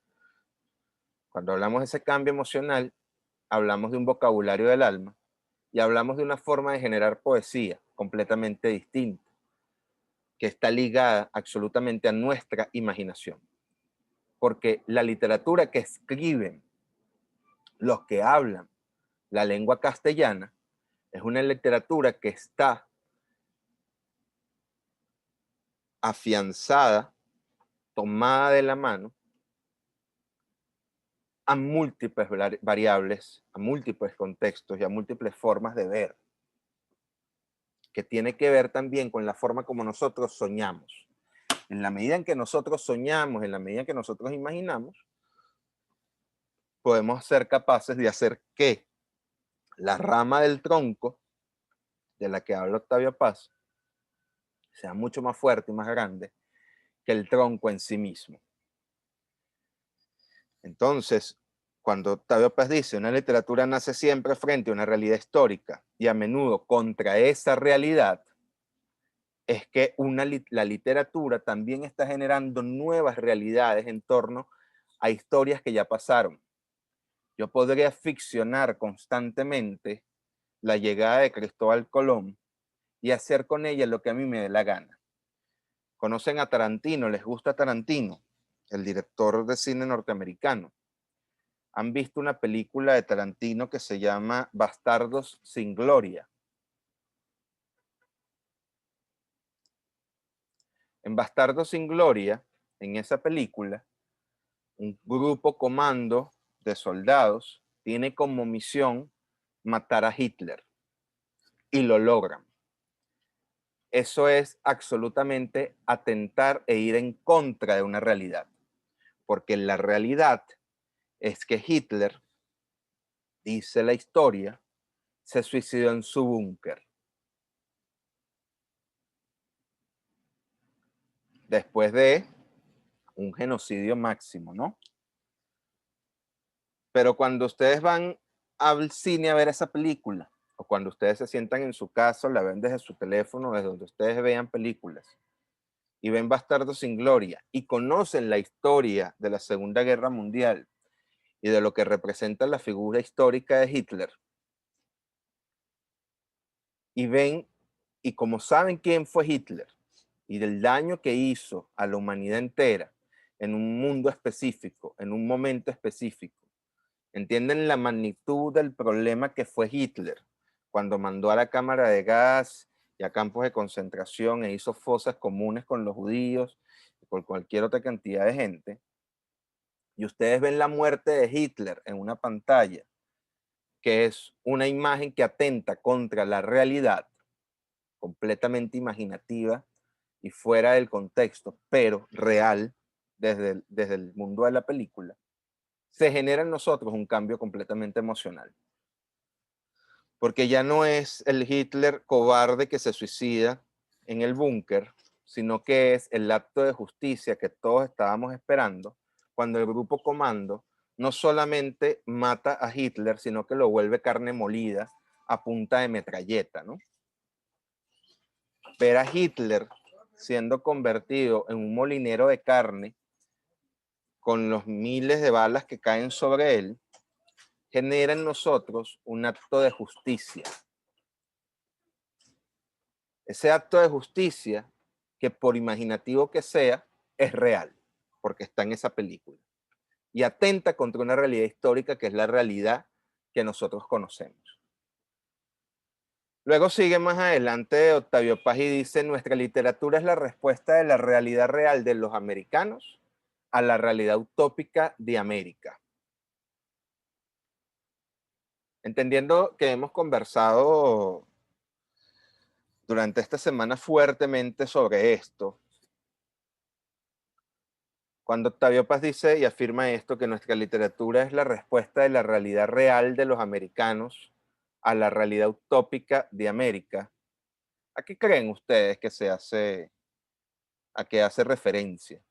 Cuando hablamos de ese cambio emocional, hablamos de un vocabulario del alma y hablamos de una forma de generar poesía completamente distinta, que está ligada absolutamente a nuestra imaginación. Porque la literatura que escriben los que hablan la lengua castellana es una literatura que está afianzada, tomada de la mano a múltiples variables, a múltiples contextos y a múltiples formas de ver, que tiene que ver también con la forma como nosotros soñamos. En la medida en que nosotros soñamos, en la medida en que nosotros imaginamos, podemos ser capaces de hacer que la rama del tronco de la que habla Octavio Paz sea mucho más fuerte y más grande que el tronco en sí mismo. Entonces, cuando Octavio Paz dice, una literatura nace siempre frente a una realidad histórica y a menudo contra esa realidad, es que la literatura también está generando nuevas realidades en torno a historias que ya pasaron. Yo podría ficcionar constantemente la llegada de Cristóbal Colón y hacer con ella lo que a mí me dé la gana. ¿Conocen a Tarantino? ¿Les gusta Tarantino? El director de cine norteamericano. ¿Han visto una película de Tarantino que se llama Bastardos sin Gloria? En Bastardos sin Gloria, en esa película, un grupo comando de soldados tiene como misión matar a Hitler y lo logran. Eso es absolutamente atentar e ir en contra de una realidad, porque la realidad es que Hitler, dice la historia, se suicidó en su búnker. Después de un genocidio máximo, ¿no? Pero cuando ustedes van al cine a ver esa película, o cuando ustedes se sientan en su casa, la ven desde su teléfono, desde donde ustedes vean películas, y ven Bastardos sin Gloria, y conocen la historia de la Segunda Guerra Mundial, y de lo que representa la figura histórica de Hitler, y ven, y como saben quién fue Hitler, y del daño que hizo a la humanidad entera, en un mundo específico, en un momento específico, entienden la magnitud del problema que fue Hitler cuando mandó a la cámara de gas y a campos de concentración e hizo fosas comunes con los judíos y por cualquier otra cantidad de gente. Y ustedes ven la muerte de Hitler en una pantalla que es una imagen que atenta contra la realidad, completamente imaginativa y fuera del contexto, pero real desde el mundo de la película, se genera en nosotros un cambio completamente emocional. Porque ya no es el Hitler cobarde que se suicida en el búnker, sino que es el acto de justicia que todos estábamos esperando cuando el grupo comando no solamente mata a Hitler, sino que lo vuelve carne molida a punta de metralleta, ¿no? Ver a Hitler siendo convertido en un molinero de carne con los miles de balas que caen sobre él, genera en nosotros un acto de justicia. Ese acto de justicia, que por imaginativo que sea, es real, porque está en esa película. Y atenta contra una realidad histórica que es la realidad que nosotros conocemos. Luego sigue más adelante Octavio Paz y dice, nuestra literatura es la respuesta de la realidad real de los americanos a la realidad utópica de América. Entendiendo que hemos conversado durante esta semana fuertemente sobre esto, cuando Octavio Paz dice y afirma esto, que nuestra literatura es la respuesta de la realidad real de los americanos a la realidad utópica de América, ¿a qué creen ustedes que a qué hace referencia?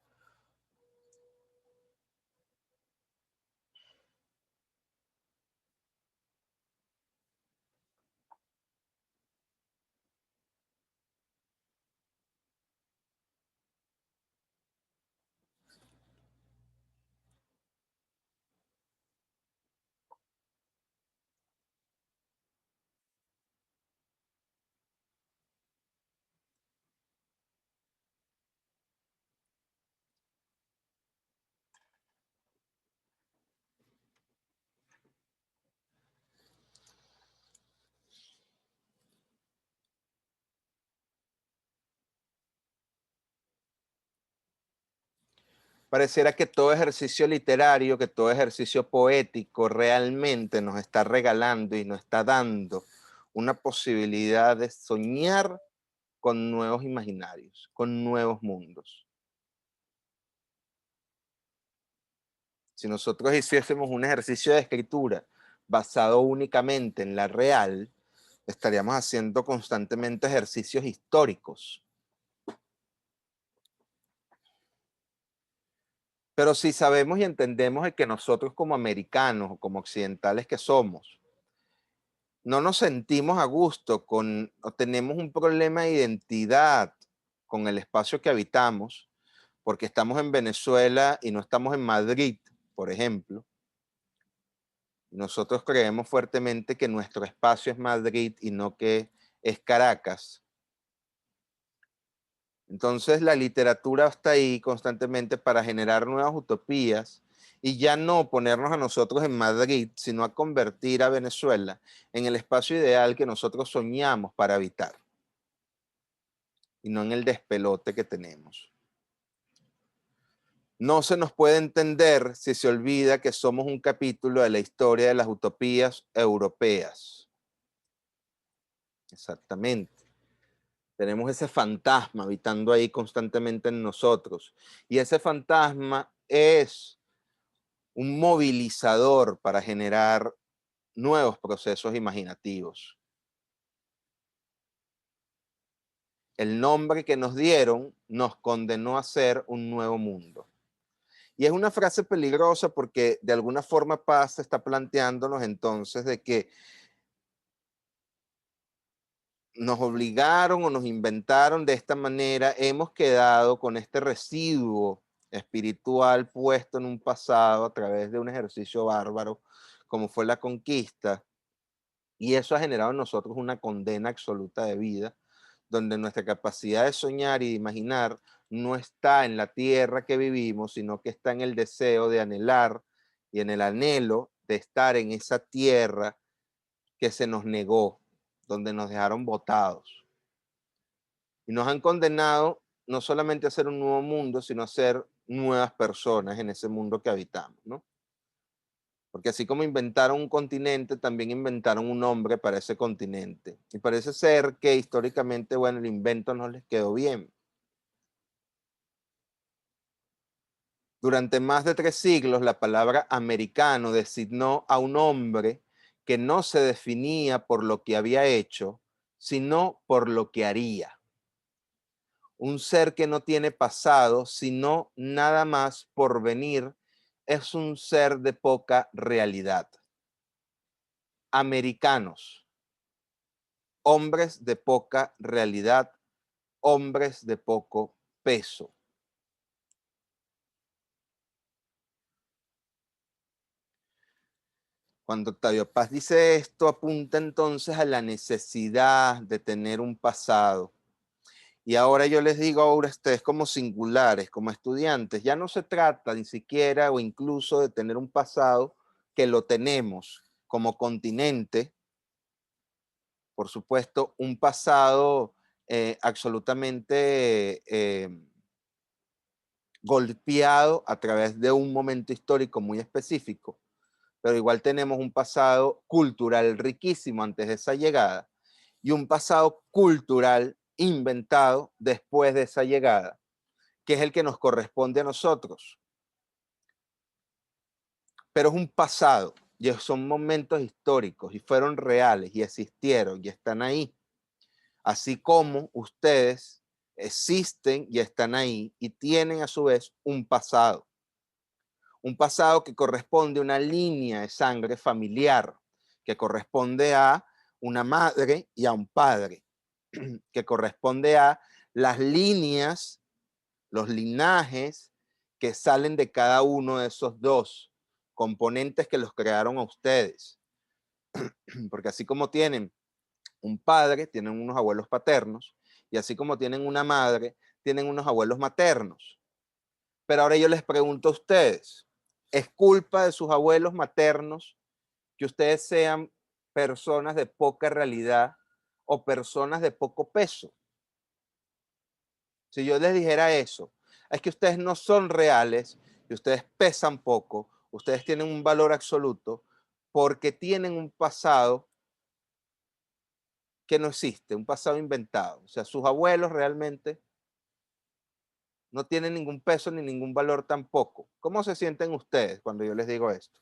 Pareciera que todo ejercicio literario, que todo ejercicio poético realmente nos está regalando y nos está dando una posibilidad de soñar con nuevos imaginarios, con nuevos mundos. Si nosotros hiciésemos un ejercicio de escritura basado únicamente en la real, estaríamos haciendo constantemente ejercicios históricos. Pero si sabemos y entendemos de que nosotros como americanos o como occidentales que somos, no nos sentimos a gusto o tenemos un problema de identidad con el espacio que habitamos, porque estamos en Venezuela y no estamos en Madrid, por ejemplo. Nosotros creemos fuertemente que nuestro espacio es Madrid y no que es Caracas. Entonces la literatura está ahí constantemente para generar nuevas utopías y ya no ponernos a nosotros en Madrid, sino a convertir a Venezuela en el espacio ideal que nosotros soñamos para habitar y no en el despelote que tenemos. No se nos puede entender si se olvida que somos un capítulo de la historia de las utopías europeas. Exactamente. Tenemos ese fantasma habitando ahí constantemente en nosotros. Y ese fantasma es un movilizador para generar nuevos procesos imaginativos. El nombre que nos dieron nos condenó a ser un nuevo mundo. Y es una frase peligrosa porque de alguna forma Paz está planteándonos entonces de que nos obligaron o nos inventaron de esta manera, hemos quedado con este residuo espiritual puesto en un pasado a través de un ejercicio bárbaro como fue la conquista, y eso ha generado en nosotros una condena absoluta de vida, donde nuestra capacidad de soñar y de imaginar no está en la tierra que vivimos, sino que está en el deseo de anhelar y en el anhelo de estar en esa tierra que se nos negó, donde nos dejaron botados. Y nos han condenado no solamente a ser un nuevo mundo, sino a ser nuevas personas en ese mundo que habitamos, ¿no? Porque así como inventaron un continente, también inventaron un nombre para ese continente. Y parece ser que históricamente, bueno, el invento no les quedó bien. Durante más de 3 siglos, la palabra americano designó a un hombre que no se definía por lo que había hecho, sino por lo que haría. Un ser que no tiene pasado, sino nada más por venir, es un ser de poca realidad. Americanos, hombres de poca realidad, hombres de poco peso. Cuando Octavio Paz dice esto, apunta entonces a la necesidad de tener un pasado. Y ahora yo les digo a ustedes como singulares, como estudiantes, ya no se trata ni siquiera o incluso de tener un pasado, que lo tenemos como continente, por supuesto, un pasado absolutamente golpeado a través de un momento histórico muy específico, pero igual tenemos un pasado cultural riquísimo antes de esa llegada y un pasado cultural inventado después de esa llegada, que es el que nos corresponde a nosotros. Pero es un pasado y son momentos históricos y fueron reales y existieron y están ahí. Así como ustedes existen y están ahí y tienen a su vez un pasado. Un pasado que corresponde a una línea de sangre familiar, que corresponde a una madre y a un padre, que corresponde a las líneas, los linajes que salen de cada uno de esos dos componentes que los crearon a ustedes. Porque así como tienen un padre, tienen unos abuelos paternos, y así como tienen una madre, tienen unos abuelos maternos. Pero ahora yo les pregunto a ustedes, ¿es culpa de sus abuelos maternos que ustedes sean personas de poca realidad o personas de poco peso? Si yo les dijera eso, es que ustedes no son reales y ustedes pesan poco, ustedes tienen un valor absoluto porque tienen un pasado que no existe, un pasado inventado. O sea, sus abuelos realmente no tienen ningún peso ni ningún valor tampoco. ¿Cómo se sienten ustedes cuando yo les digo esto?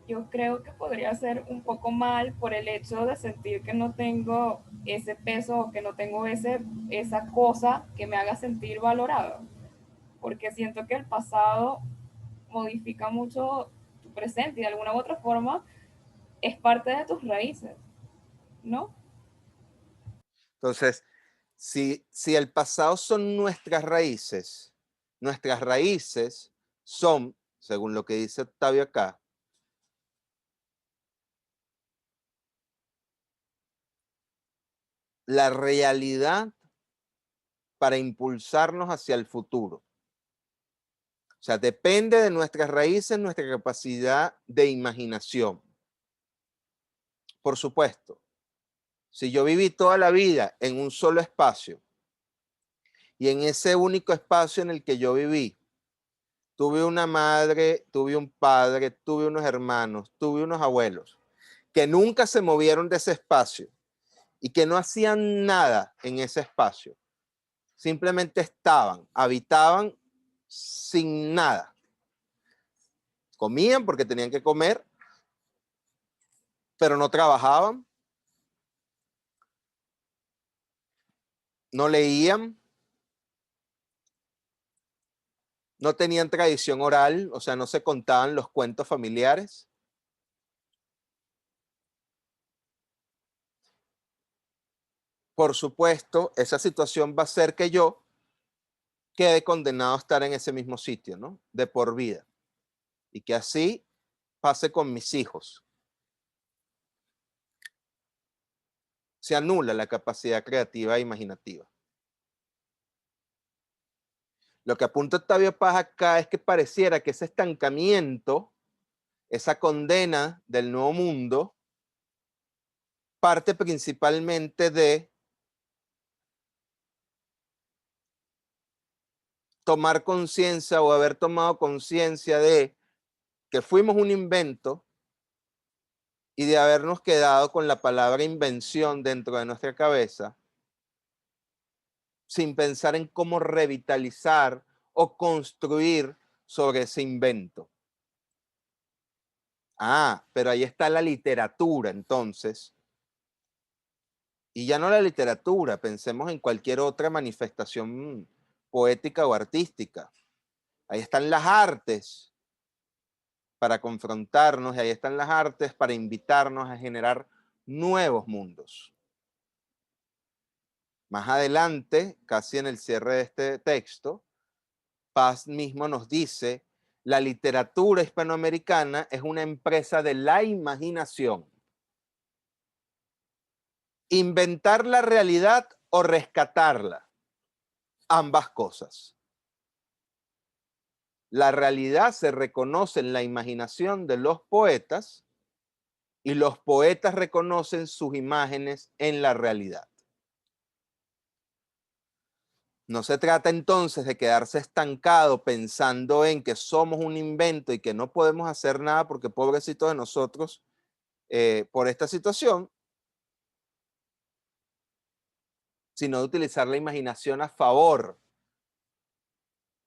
Yo creo que podría ser un poco mal por el hecho de sentir que no tengo ese peso o que no tengo esa cosa que me haga sentir valorado, porque siento que el pasado modifica mucho tu presente y de alguna u otra forma es parte de tus raíces, ¿no? Entonces, si el pasado son nuestras raíces son, según lo que dice Octavio acá, la realidad para impulsarnos hacia el futuro. O sea, depende de nuestras raíces, nuestra capacidad de imaginación. Por supuesto, si yo viví toda la vida en un solo espacio y en ese único espacio en el que yo viví, tuve una madre, tuve un padre, tuve unos hermanos, tuve unos abuelos que nunca se movieron de ese espacio y que no hacían nada en ese espacio. Simplemente estaban, habitaban sin nada. Comían porque tenían que comer, pero no trabajaban, no leían, no tenían tradición oral, o sea, no se contaban los cuentos familiares. Por supuesto, esa situación va a hacer que yo quede condenado a estar en ese mismo sitio, ¿no? De por vida. Y que así pase con mis hijos. Se anula la capacidad creativa e imaginativa. Lo que apunta Octavio Paz acá es que pareciera que ese estancamiento, esa condena del nuevo mundo, parte principalmente de tomar conciencia o haber tomado conciencia de que fuimos un invento y de habernos quedado con la palabra invención dentro de nuestra cabeza, sin pensar en cómo revitalizar o construir sobre ese invento. Ah, pero ahí está la literatura, entonces. Y ya no la literatura, pensemos en cualquier otra manifestación poética o artística. Ahí están las artes para confrontarnos, y ahí están las artes para invitarnos a generar nuevos mundos. Más adelante, casi en el cierre de este texto, Paz mismo nos dice, la literatura hispanoamericana es una empresa de la imaginación. Inventar la realidad o rescatarla. Ambas cosas. La realidad se reconoce en la imaginación de los poetas y los poetas reconocen sus imágenes en la realidad. No se trata entonces de quedarse estancado pensando en que somos un invento y que no podemos hacer nada porque pobrecitos de nosotros por esta situación, sino de utilizar la imaginación a favor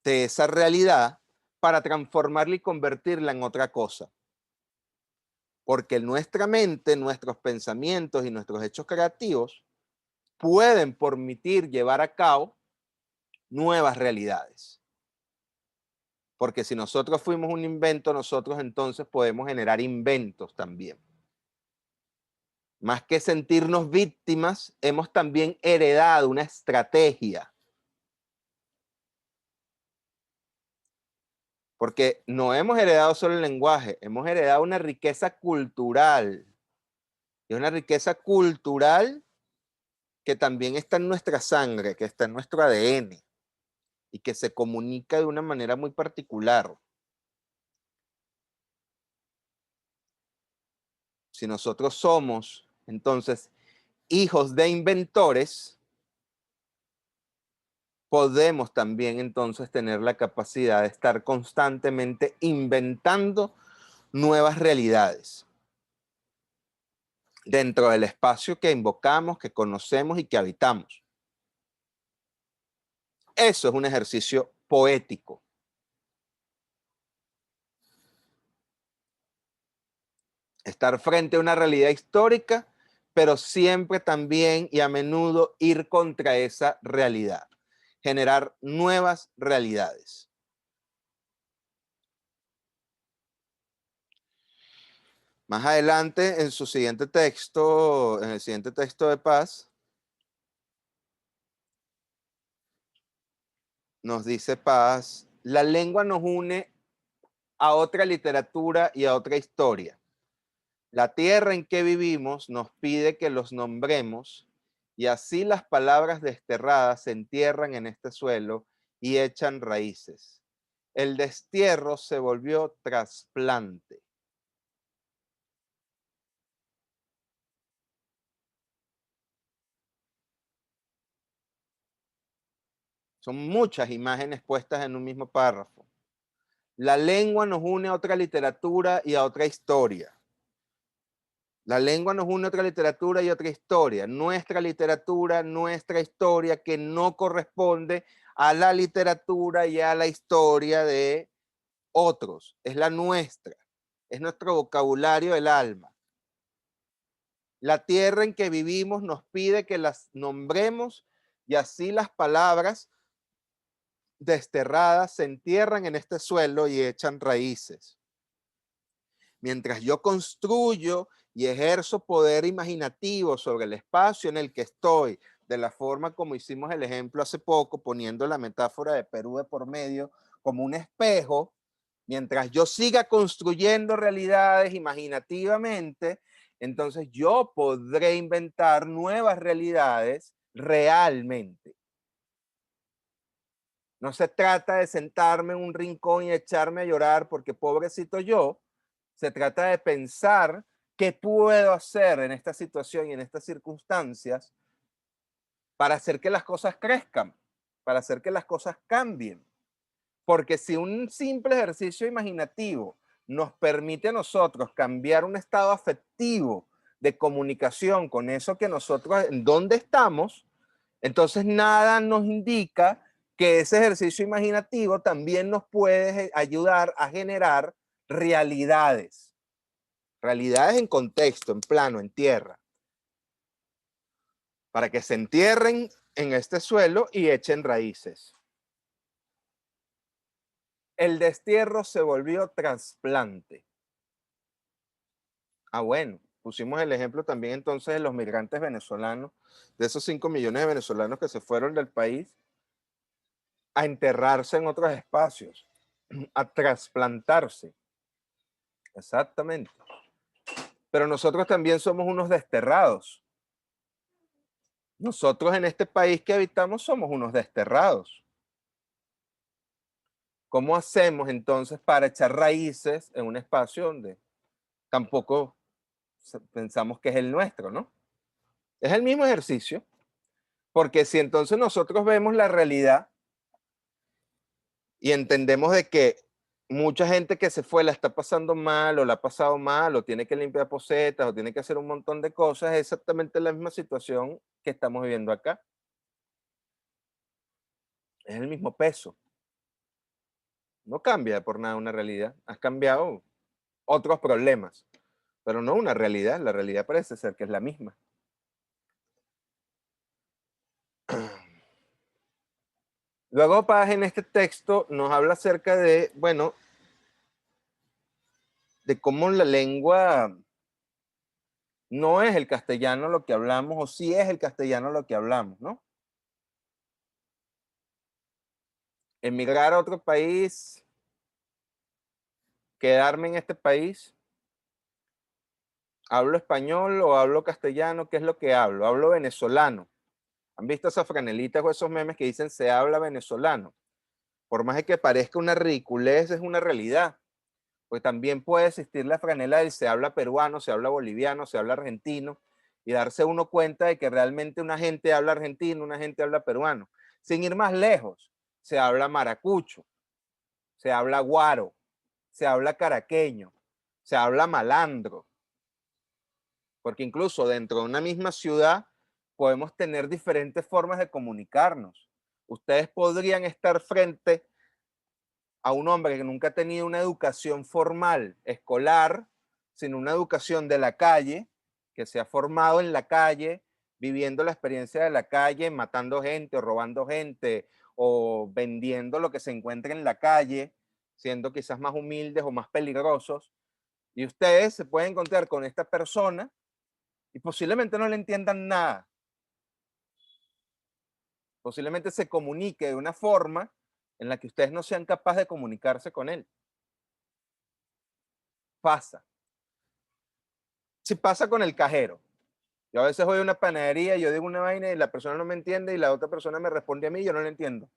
de esa realidad para transformarla y convertirla en otra cosa. Porque nuestra mente, nuestros pensamientos y nuestros hechos creativos pueden permitir llevar a cabo nuevas realidades. Porque si nosotros fuimos un invento, nosotros entonces podemos generar inventos también. Más que sentirnos víctimas, hemos también heredado una estrategia. Porque no hemos heredado solo el lenguaje, hemos heredado una riqueza cultural. Y una riqueza cultural que también está en nuestra sangre, que está en nuestro ADN y que se comunica de una manera muy particular. Si nosotros somos, entonces, hijos de inventores, podemos también entonces tener la capacidad de estar constantemente inventando nuevas realidades dentro del espacio que invocamos, que conocemos y que habitamos. Eso es un ejercicio poético. Estar frente a una realidad histórica, pero siempre también y a menudo ir contra esa realidad. Generar nuevas realidades. Más adelante, en su siguiente texto, en el siguiente texto de Paz, nos dice Paz, la lengua nos une a otra literatura y a otra historia. La tierra en que vivimos nos pide que los nombremos y así las palabras desterradas se entierran en este suelo y echan raíces. El destierro se volvió trasplante. Son muchas imágenes puestas en un mismo párrafo. La lengua nos une a otra literatura y a otra historia. La lengua nos une a otra literatura y otra historia. Nuestra literatura, nuestra historia, que no corresponde a la literatura y a la historia de otros. Es la nuestra. Es nuestro vocabulario del alma. La tierra en que vivimos nos pide que las nombremos y así las palabras desterradas se entierran en este suelo y echan raíces. Mientras yo construyo y ejerzo poder imaginativo sobre el espacio en el que estoy, de la forma como hicimos el ejemplo hace poco, poniendo la metáfora de Perú de por medio como un espejo, mientras yo siga construyendo realidades imaginativamente, entonces yo podré inventar nuevas realidades realmente. No se trata de sentarme en un rincón y echarme a llorar porque pobrecito yo. Se trata de pensar qué puedo hacer en esta situación y en estas circunstancias para hacer que las cosas crezcan, para hacer que las cosas cambien. Porque si un simple ejercicio imaginativo nos permite a nosotros cambiar un estado afectivo de comunicación con eso que nosotros, en donde estamos, entonces nada nos indica que ese ejercicio imaginativo también nos puede ayudar a generar realidades. Realidades en contexto, en plano, en tierra. Para que se entierren en este suelo y echen raíces. El destierro se volvió trasplante. Ah, bueno, pusimos el ejemplo también entonces de los migrantes venezolanos, de esos 5 millones de venezolanos que se fueron del país a enterrarse en otros espacios, a trasplantarse. Exactamente. Pero nosotros también somos unos desterrados. Nosotros en este país que habitamos somos unos desterrados. ¿Cómo hacemos entonces para echar raíces en un espacio donde tampoco pensamos que es el nuestro, ¿no? Es el mismo ejercicio, porque si entonces nosotros vemos la realidad y entendemos de que mucha gente que se fue la está pasando mal o la ha pasado mal o tiene que limpiar posetas o tiene que hacer un montón de cosas, es exactamente la misma situación que estamos viviendo acá. Es el mismo peso. No cambia por nada una realidad. Has cambiado otros problemas, pero no una realidad. La realidad parece ser que es la misma. Luego Paz en este texto nos habla acerca de, bueno, de cómo la lengua no es el castellano lo que hablamos, o sí es el castellano lo que hablamos, ¿no? Emigrar a otro país, quedarme en este país, ¿hablo español o hablo castellano? ¿Qué es lo que hablo? Hablo venezolano. ¿Han visto esas franelitas o esos memes que dicen se habla venezolano? Por más de que parezca una ridiculez, es una realidad. Pues también puede existir la franela del se habla peruano, se habla boliviano, se habla argentino, y darse uno cuenta de que realmente una gente habla argentino, una gente habla peruano. Sin ir más lejos, se habla maracucho, se habla guaro, se habla caraqueño, se habla malandro, porque incluso dentro de una misma ciudad podemos tener diferentes formas de comunicarnos. Ustedes podrían estar frente a un hombre que nunca ha tenido una educación formal, escolar, sino una educación de la calle, que se ha formado en la calle, viviendo la experiencia de la calle, matando gente o robando gente o vendiendo lo que se encuentra en la calle, siendo quizás más humildes o más peligrosos. Y ustedes se pueden encontrar con esta persona y posiblemente no le entiendan nada. Posiblemente se comunique de una forma en la que ustedes no sean capaces de comunicarse con él. Pasa. Si pasa con el cajero. Yo a veces voy a una panadería y yo digo una vaina y la persona no me entiende y la otra persona me responde a mí y yo no le entiendo.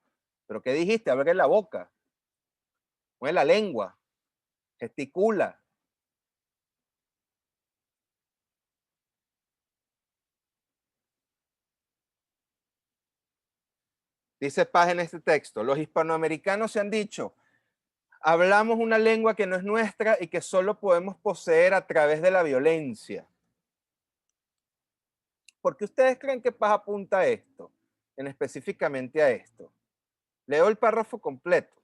¿Pero qué dijiste? Abre la boca, mueve la lengua, gesticula. Dice Paz en este texto, los hispanoamericanos se han dicho, hablamos una lengua que no es nuestra y que solo podemos poseer a través de la violencia. ¿Por qué ustedes creen que Paz apunta a esto? Específicamente a esto. Leo el párrafo completo.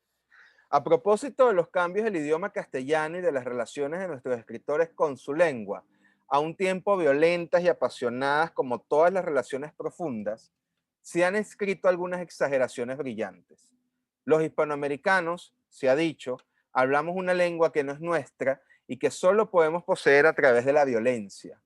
A propósito de los cambios del idioma castellano y de las relaciones de nuestros escritores con su lengua, a un tiempo violentas y apasionadas como todas las relaciones profundas, se han escrito algunas exageraciones brillantes. Los hispanoamericanos, se ha dicho, hablamos una lengua que no es nuestra y que solo podemos poseer a través de la violencia.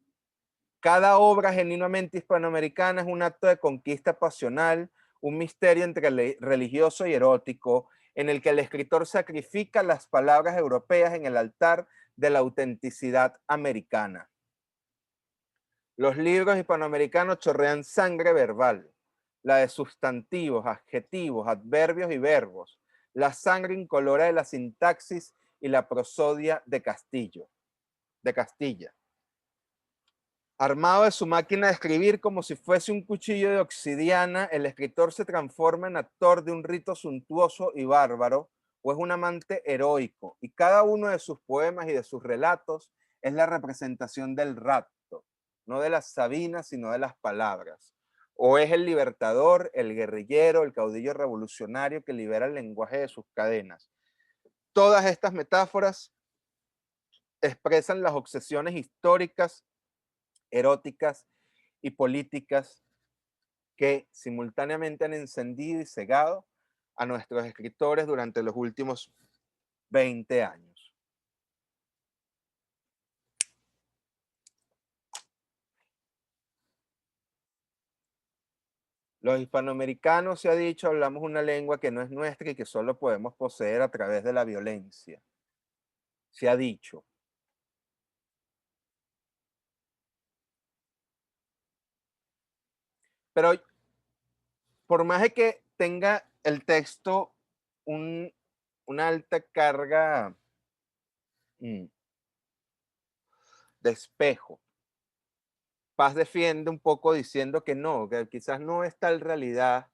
Cada obra genuinamente hispanoamericana es un acto de conquista pasional, un misterio entre religioso y erótico, en el que el escritor sacrifica las palabras europeas en el altar de la autenticidad americana. Los libros hispanoamericanos chorrean sangre verbal. la de sustantivos, adjetivos, adverbios y verbos, la sangre incolora de la sintaxis y la prosodia de Castilla. Armado de su máquina de escribir como si fuese un cuchillo de obsidiana, el escritor se transforma en actor de un rito suntuoso y bárbaro, o es un amante heroico, y cada uno de sus poemas y de sus relatos es la representación del rapto, no de las sabinas, sino de las palabras. O es el libertador, el guerrillero, el caudillo revolucionario que libera el lenguaje de sus cadenas. Todas estas metáforas expresan las obsesiones históricas, eróticas y políticas que simultáneamente han encendido y cegado a nuestros escritores durante los últimos 20 años. Los hispanoamericanos, se ha dicho, hablamos una lengua que no es nuestra y que solo podemos poseer a través de la violencia. Se ha dicho. Pero por más de que tenga el texto una alta carga de espejo, Paz defiende un poco diciendo que no, que quizás no es tal realidad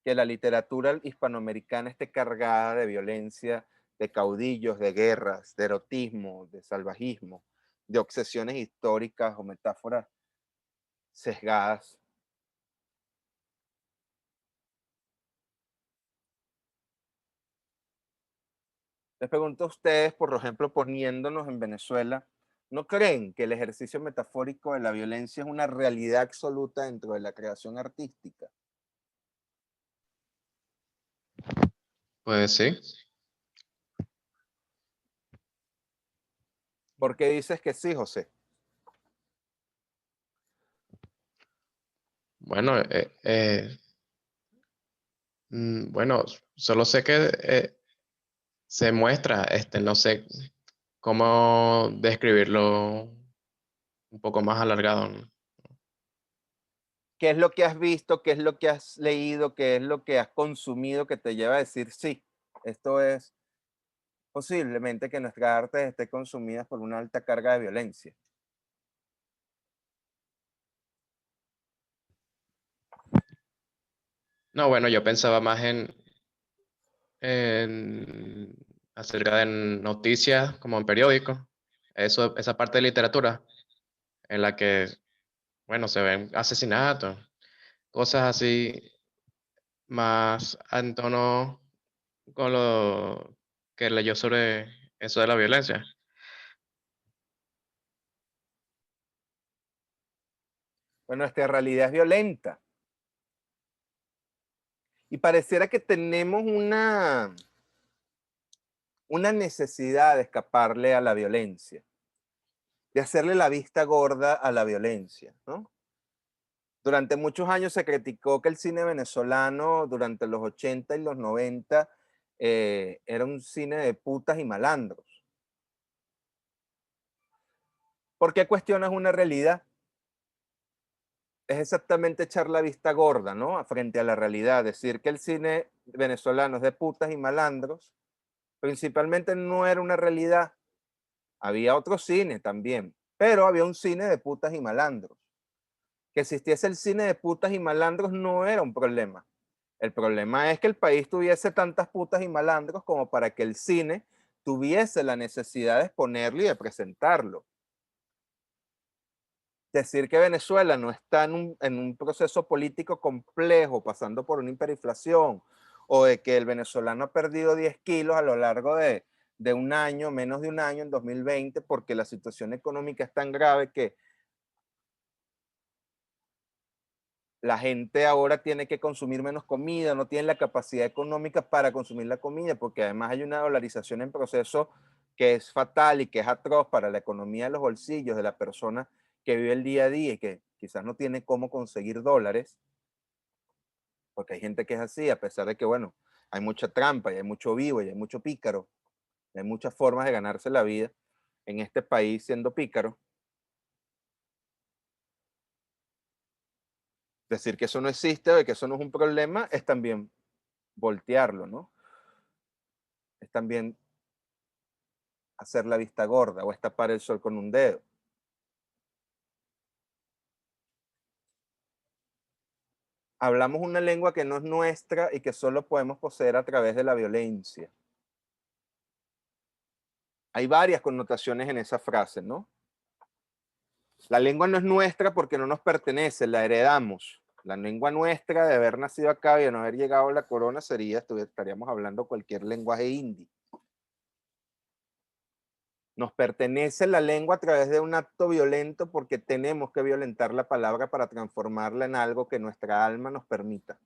que la literatura hispanoamericana esté cargada de violencia, de caudillos, de guerras, de erotismo, de salvajismo, de obsesiones históricas o metáforas sesgadas. Les pregunto a ustedes, por ejemplo, poniéndonos en Venezuela, ¿no creen que el ejercicio metafórico de la violencia es una realidad absoluta dentro de la creación artística? Pues sí. ¿Por qué dices que sí, José? Bueno, bueno, solo sé que se muestra, no sé cómo describirlo un poco más alargado, ¿no? ¿Qué es lo que has visto? ¿Qué es lo que has leído? ¿Qué es lo que has consumido que te lleva a decir sí? Esto es posiblemente que nuestra arte esté consumida por una alta carga de violencia. No, bueno, yo pensaba más acerca de noticias como en periódicos, esa parte de literatura en la que, bueno, se ven asesinatos, cosas así más en tono con lo que leyó sobre eso de la violencia. Bueno, nuestra realidad es violenta. Y pareciera que tenemos una necesidad de escaparle a la violencia, de hacerle la vista gorda a la violencia, ¿no? Durante muchos años se criticó que el cine venezolano durante los 80 y los 90 era un cine de putas y malandros. ¿Por qué cuestionas una realidad? Es exactamente echar la vista gorda, ¿no? Frente a la realidad. Decir que el cine venezolano es de putas y malandros, principalmente no era una realidad. Había otro cine también, pero había un cine de putas y malandros. Que existiese el cine de putas y malandros no era un problema. El problema es que el país tuviese tantas putas y malandros como para que el cine tuviese la necesidad de exponerlo y de presentarlo. Decir que Venezuela no está en un proceso político complejo, pasando por una hiperinflación, o de que el venezolano ha perdido 10 kilos a lo largo de un año, menos de un año, en 2020, porque la situación económica es tan grave que la gente ahora tiene que consumir menos comida, no tiene la capacidad económica para consumir la comida, porque además hay una dolarización en proceso que es fatal y que es atroz para la economía de los bolsillos de la persona que vive el día a día y que quizás no tiene cómo conseguir dólares, porque hay gente que es así, a pesar de que, bueno, hay mucha trampa y hay mucho vivo y hay mucho pícaro, y hay muchas formas de ganarse la vida en este país siendo pícaro. Decir que eso no existe o que eso no es un problema es también voltearlo, ¿no? Es también hacer la vista gorda o es tapar el sol con un dedo. Hablamos una lengua que no es nuestra y que solo podemos poseer a través de la violencia. Hay varias connotaciones en esa frase, ¿no? La lengua no es nuestra porque no nos pertenece, la heredamos. La lengua nuestra, de haber nacido acá y de no haber llegado a la corona, estaríamos hablando cualquier lenguaje hindi. Nos pertenece la lengua a través de un acto violento porque tenemos que violentar la palabra para transformarla en algo que nuestra alma nos permita.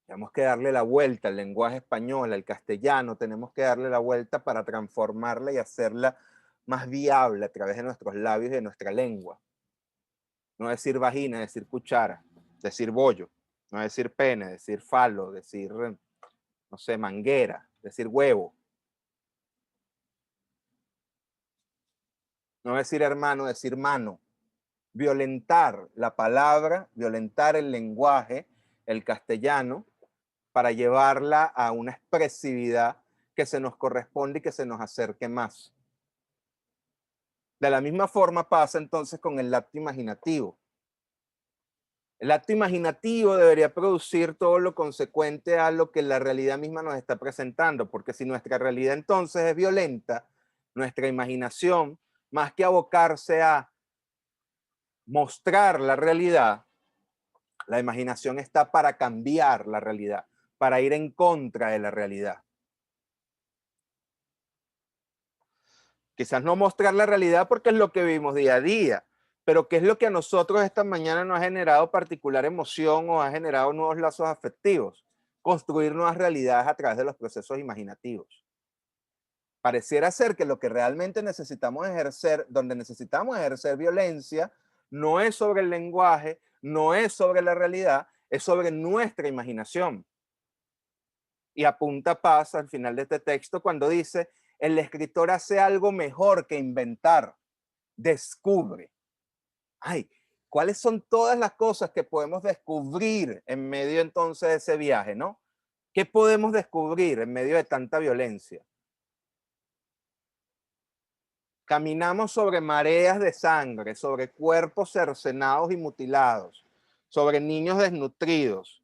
Tenemos que darle la vuelta al lenguaje español, al castellano, tenemos que darle la vuelta para transformarla y hacerla más viable a través de nuestros labios y de nuestra lengua. No decir vagina, decir cuchara, decir bollo, no decir pene, decir falo, decir, no sé, manguera, decir huevo. No decir hermano, decir mano. Violentar la palabra, violentar el lenguaje, el castellano, para llevarla a una expresividad que se nos corresponde y que se nos acerque más. De la misma forma pasa entonces con el acto imaginativo. El acto imaginativo debería producir todo lo consecuente a lo que la realidad misma nos está presentando, porque si nuestra realidad entonces es violenta, nuestra imaginación, más que abocarse a mostrar la realidad, la imaginación está para cambiar la realidad, para ir en contra de la realidad. Quizás no mostrar la realidad porque es lo que vivimos día a día, pero ¿qué es lo que a nosotros esta mañana nos ha generado particular emoción o ha generado nuevos lazos afectivos? Construir nuevas realidades a través de los procesos imaginativos. Pareciera ser que lo que realmente necesitamos ejercer, donde necesitamos ejercer violencia, no es sobre el lenguaje, no es sobre la realidad, es sobre nuestra imaginación. Y apunta Paz al final de este texto cuando dice, el escritor hace algo mejor que inventar, descubre. Ay, ¿cuáles son todas las cosas que podemos descubrir en medio entonces de ese viaje, no? ¿Qué podemos descubrir en medio de tanta violencia? Caminamos sobre mareas de sangre, sobre cuerpos cercenados y mutilados, sobre niños desnutridos.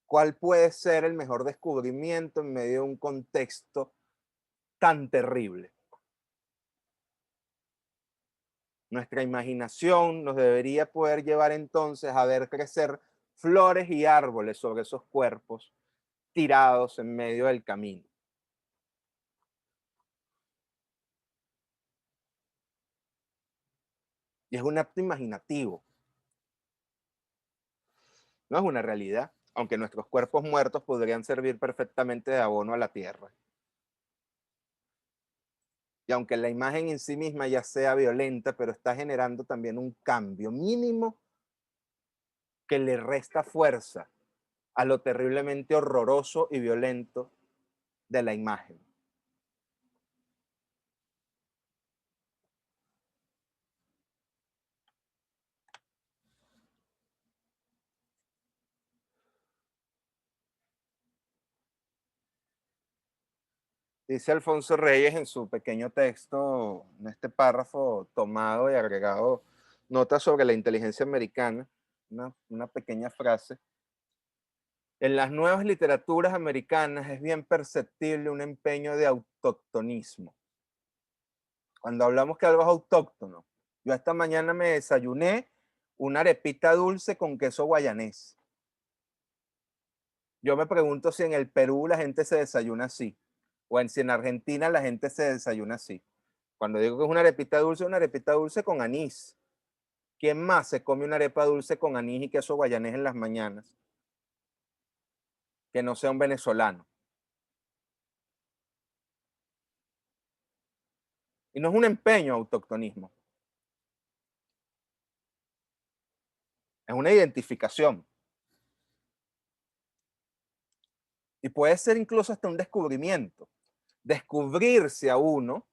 ¿Cuál puede ser el mejor descubrimiento en medio de un contexto tan terrible? Nuestra imaginación nos debería poder llevar entonces a ver crecer flores y árboles sobre esos cuerpos tirados en medio del camino. Y es un acto imaginativo. No es una realidad, aunque nuestros cuerpos muertos podrían servir perfectamente de abono a la tierra. Y aunque la imagen en sí misma ya sea violenta, pero está generando también un cambio mínimo que le resta fuerza a lo terriblemente horroroso y violento de la imagen. Dice Alfonso Reyes en su pequeño texto, en este párrafo tomado y agregado notas sobre la inteligencia americana, una pequeña frase. En las nuevas literaturas americanas es bien perceptible un empeño de autoctonismo. Cuando hablamos que algo es autóctono, yo esta mañana me desayuné una arepita dulce con queso guayanés. Yo me pregunto si en el Perú la gente se desayuna así, o si en Argentina la gente se desayuna así. Cuando digo que es una arepita dulce con anís. ¿Quién más se come una arepa dulce con anís y queso guayanés en las mañanas? Que no sea un venezolano. Y no es un empeño autoctonismo. Es una identificación. Y puede ser incluso hasta un descubrimiento. descubrirse a uno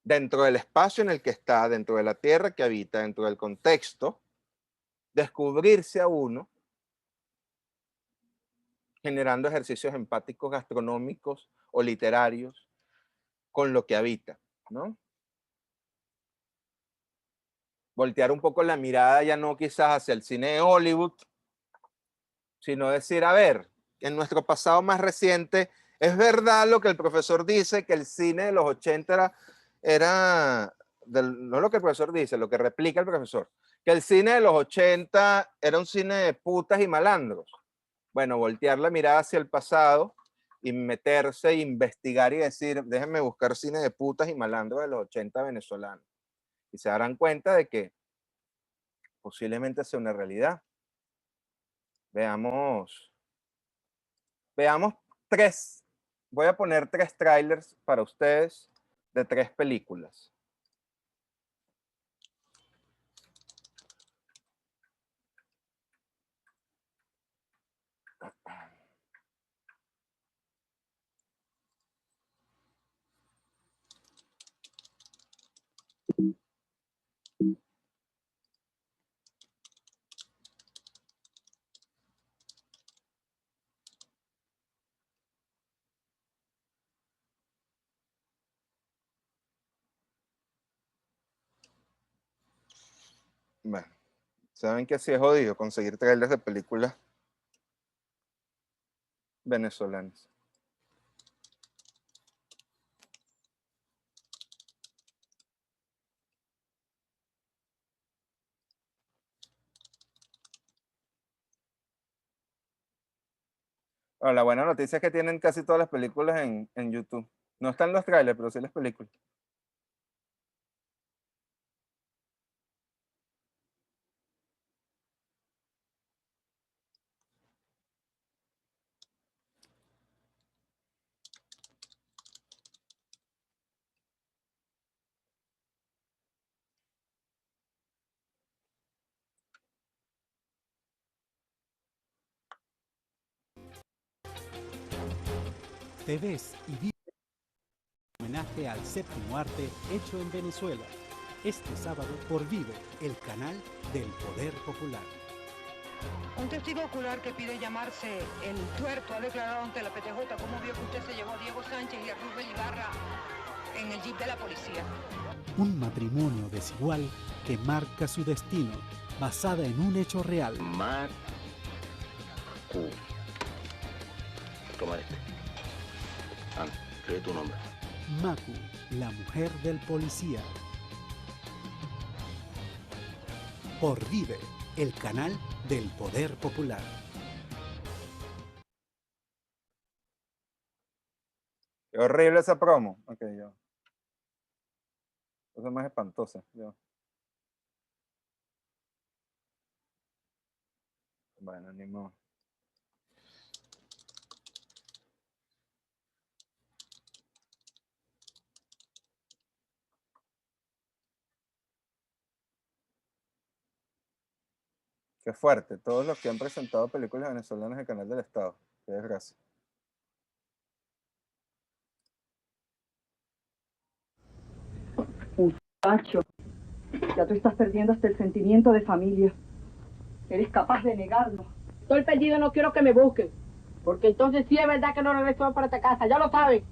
dentro del espacio en el que está, dentro de la tierra que habita, dentro del contexto, descubrirse a uno generando ejercicios empáticos gastronómicos o literarios con lo que habita, ¿no? Voltear un poco la mirada ya no quizás hacia el cine de Hollywood, sino decir, a ver, en nuestro pasado más reciente, es verdad lo que el profesor dice, que el cine de los 80 no lo que el profesor dice, lo que replica el profesor, que el cine de los 80 era un cine de putas y malandros. Bueno, voltear la mirada hacia el pasado y meterse, investigar y decir, déjenme buscar cine de putas y malandros de los 80 venezolanos. Y se darán cuenta de que posiblemente sea una realidad. Veamos tres. Voy a poner 3 trailers para ustedes de 3 películas. Bueno, saben que así es jodido conseguir trailers de películas venezolanas. Bueno, la buena noticia es que tienen casi todas las películas en YouTube. No están los trailers, pero sí las películas. Te ves y vives homenaje al séptimo arte hecho en Venezuela. Este sábado por Vive, el canal del Poder Popular. Un testigo ocular que pide llamarse el tuerto ha declarado ante la PTJ cómo vio que usted se llevó a Diego Sánchez y a Rubén Ibarra en el jeep de la policía. Un matrimonio desigual que marca su destino, basada en un hecho real. Macu. Toma este. Anda, escribe tu nombre. Macu, la mujer del policía. Por Vive, el canal del Poder Popular. Qué horrible esa promo. Ok, yo. Cosa más espantosa. Yo. Bueno, ni modo. Qué fuerte. Todos los que han presentado películas venezolanas en el canal del Estado. Qué desgracia. Muchacho, ya tú estás perdiendo hasta el sentimiento de familia. Eres capaz de negarlo. Estoy perdido, no quiero que me busquen. Porque entonces sí es verdad que no regreso para esta casa, ya lo saben.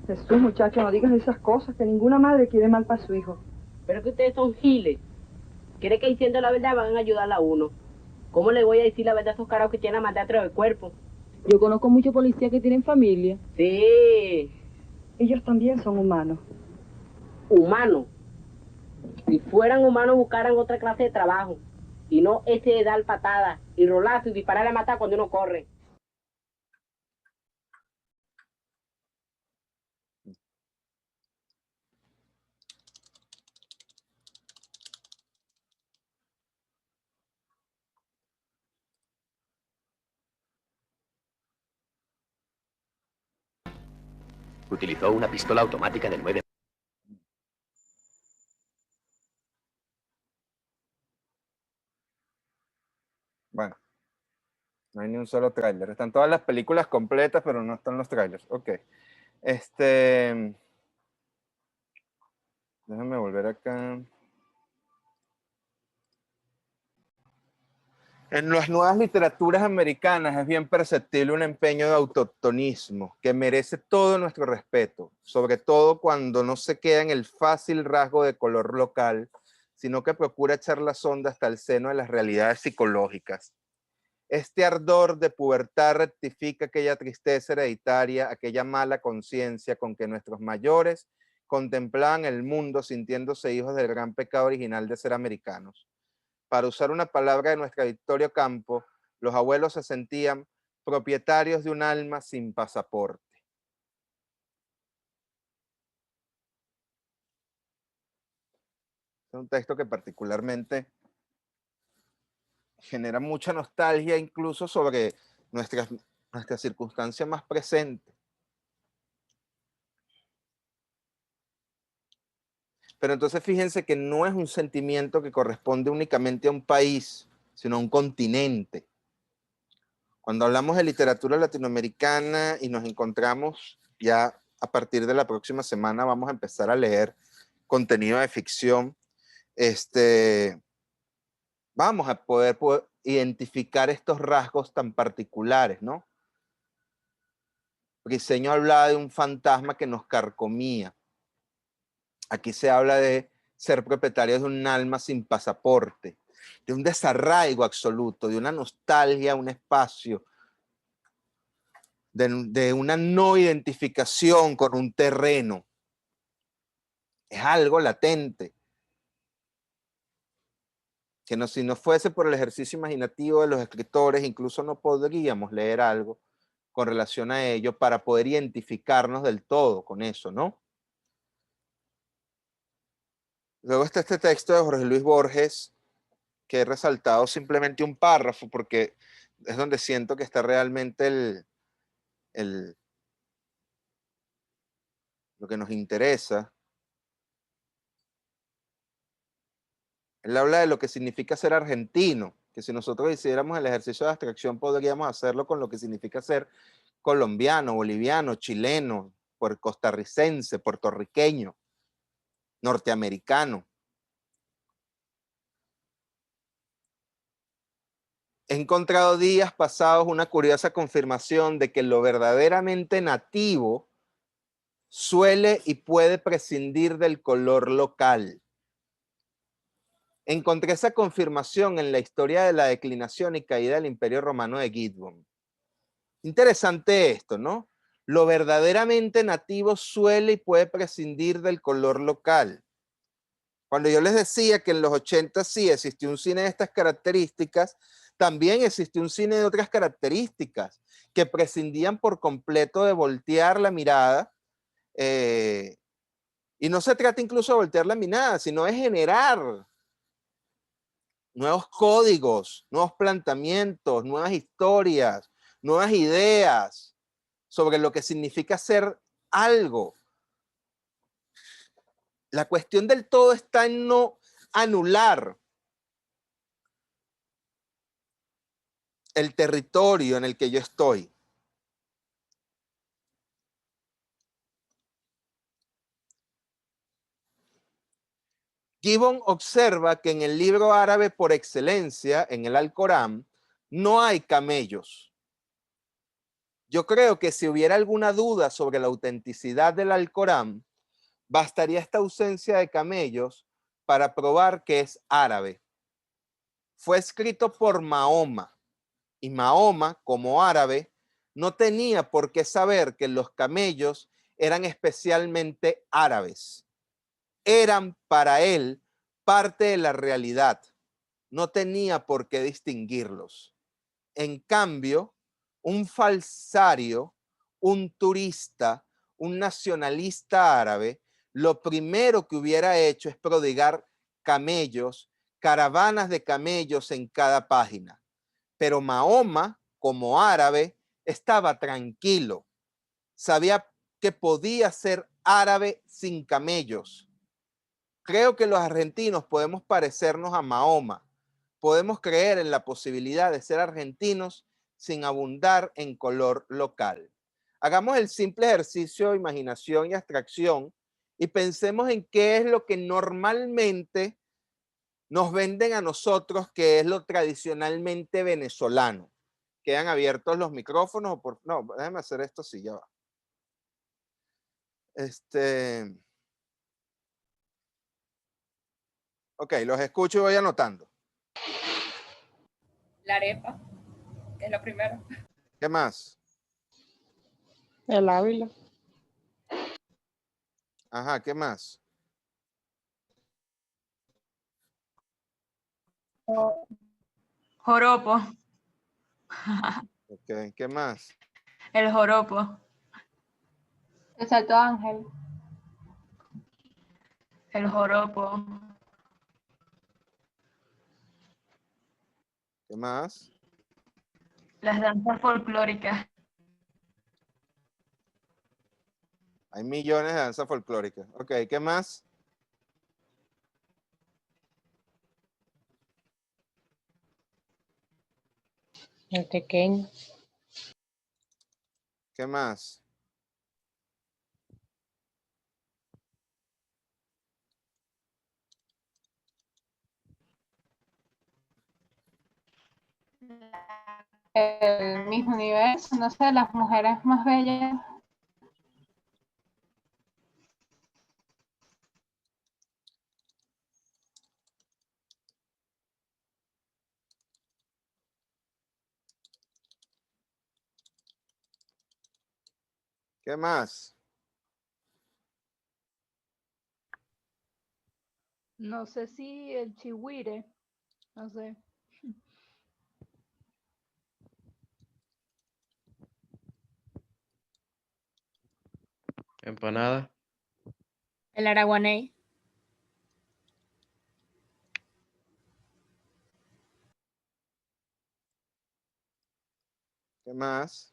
Jesús, muchacho, no digas esas cosas, que ninguna madre quiere mal para su hijo. Pero que ustedes son giles. ¿Creen que diciendo la verdad van a ayudar a uno? ¿Cómo le voy a decir la verdad a esos caras que tienen a matar dentro del cuerpo? Yo conozco muchos policías que tienen familia. Sí. Ellos también son humanos. Humanos. Si fueran humanos buscaran otra clase de trabajo. Y no ese de dar patadas y rolazo y disparar a matar cuando uno corre. Utilizó una pistola automática de 9. Bueno, no hay ni un solo tráiler. Están todas las películas completas, pero no están los trailers. Ok. Déjame volver acá. En las nuevas literaturas americanas es bien perceptible un empeño de autoctonismo que merece todo nuestro respeto, sobre todo cuando no se queda en el fácil rasgo de color local, sino que procura echar la sonda hasta el seno de las realidades psicológicas. Este ardor de pubertad rectifica aquella tristeza hereditaria, aquella mala conciencia con que nuestros mayores contemplaban el mundo sintiéndose hijos del gran pecado original de ser americanos. Para usar una palabra de nuestra Victoria Ocampo, los abuelos se sentían propietarios de un alma sin pasaporte. Es un texto que particularmente genera mucha nostalgia incluso sobre nuestra circunstancia más presente. Pero entonces fíjense que no es un sentimiento que corresponde únicamente a un país, sino a un continente. Cuando hablamos de literatura latinoamericana y nos encontramos ya a partir de la próxima semana vamos a empezar a leer contenido de ficción, vamos a poder identificar estos rasgos tan particulares, ¿no? Briceño hablaba de un fantasma que nos carcomía. Aquí se habla de ser propietarios de un alma sin pasaporte, de un desarraigo absoluto, de una nostalgia, un espacio, de una no identificación con un terreno. Es algo latente. Que no, si no fuese por el ejercicio imaginativo de los escritores, incluso no podríamos leer algo con relación a ello para poder identificarnos del todo con eso, ¿no? Luego está este texto de Jorge Luis Borges, que he resaltado simplemente un párrafo, porque es donde siento que está realmente lo que nos interesa. Él habla de lo que significa ser argentino, que si nosotros hiciéramos el ejercicio de abstracción podríamos hacerlo con lo que significa ser colombiano, boliviano, chileno, costarricense, puertorriqueño, norteamericano. He encontrado días pasados una curiosa confirmación de que lo verdaderamente nativo suele y puede prescindir del color local. Encontré esa confirmación en la historia de la declinación y caída del Imperio Romano de Gibbon. Interesante esto, ¿no? Lo verdaderamente nativo suele y puede prescindir del color local. Cuando yo les decía que en los 80 sí existió un cine de estas características, también existió un cine de otras características que prescindían por completo de voltear la mirada. Y no se trata incluso de voltear la mirada, sino de generar nuevos códigos, nuevos planteamientos, nuevas historias, nuevas ideas sobre lo que significa ser algo. La cuestión del todo está en no anular el territorio en el que yo estoy. Gibbon observa que en el libro árabe por excelencia, en el Alcorán, no hay camellos. Yo creo que si hubiera alguna duda sobre la autenticidad del Alcorán, bastaría esta ausencia de camellos para probar que es árabe. Fue escrito por Mahoma, y Mahoma, como árabe, no tenía por qué saber que los camellos eran especialmente árabes. Eran para él parte de la realidad. No tenía por qué distinguirlos. En cambio, un falsario, un turista, un nacionalista árabe, lo primero que hubiera hecho es prodigar camellos, caravanas de camellos en cada página. Pero Mahoma, como árabe, estaba tranquilo. Sabía que podía ser árabe sin camellos. Creo que los argentinos podemos parecernos a Mahoma, podemos creer en la posibilidad de ser argentinos sin abundar en color local. Hagamos el simple ejercicio de imaginación y abstracción y pensemos en qué es lo que normalmente nos venden a nosotros, que es lo tradicionalmente venezolano. ¿Quedan abiertos los micrófonos? O por... No, déjame hacer esto sí, ya va. Ok, los escucho y voy anotando. La arepa, que es lo primero. ¿Qué más? El Ávila. Ajá, ¿qué más? Joropo. Ok, ¿qué más? El joropo. El Salto Ángel. El joropo. ¿Qué más? Las danzas folclóricas. Hay millones de danzas folclóricas. Ok, ¿qué más? El tequeño. ¿Qué más? El mismo universo, no sé, las mujeres más bellas. ¿Qué más? No sé si el chihuire, no sé. Empanada. El araguaney. ¿Qué más?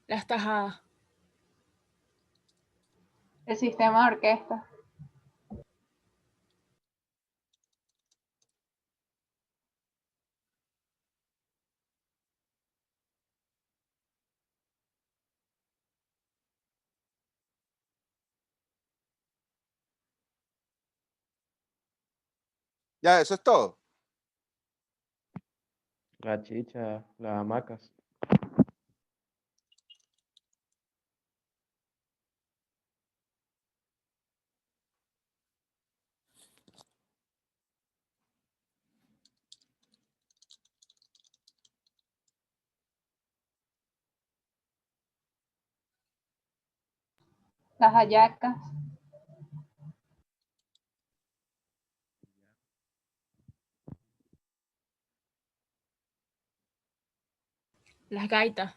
Las tajadas. El sistema de orquesta. Ya, eso es todo. La chicha, las hamacas. Las hallacas. Las gaitas.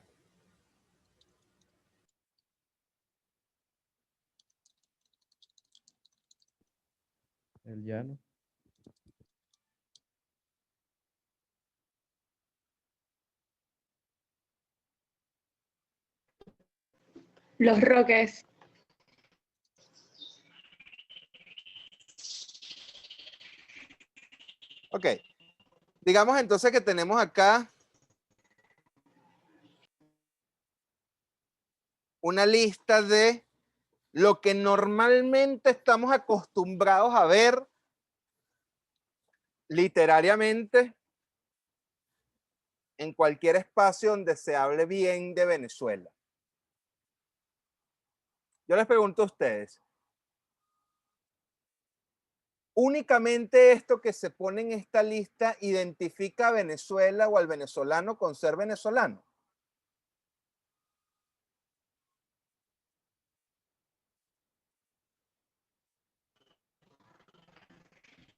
El llano. Los roques. Ok. Digamos entonces que tenemos acá una lista de lo que normalmente estamos acostumbrados a ver literariamente en cualquier espacio donde se hable bien de Venezuela. Yo les pregunto a ustedes, ¿únicamente esto que se pone en esta lista identifica a Venezuela o al venezolano con ser venezolano?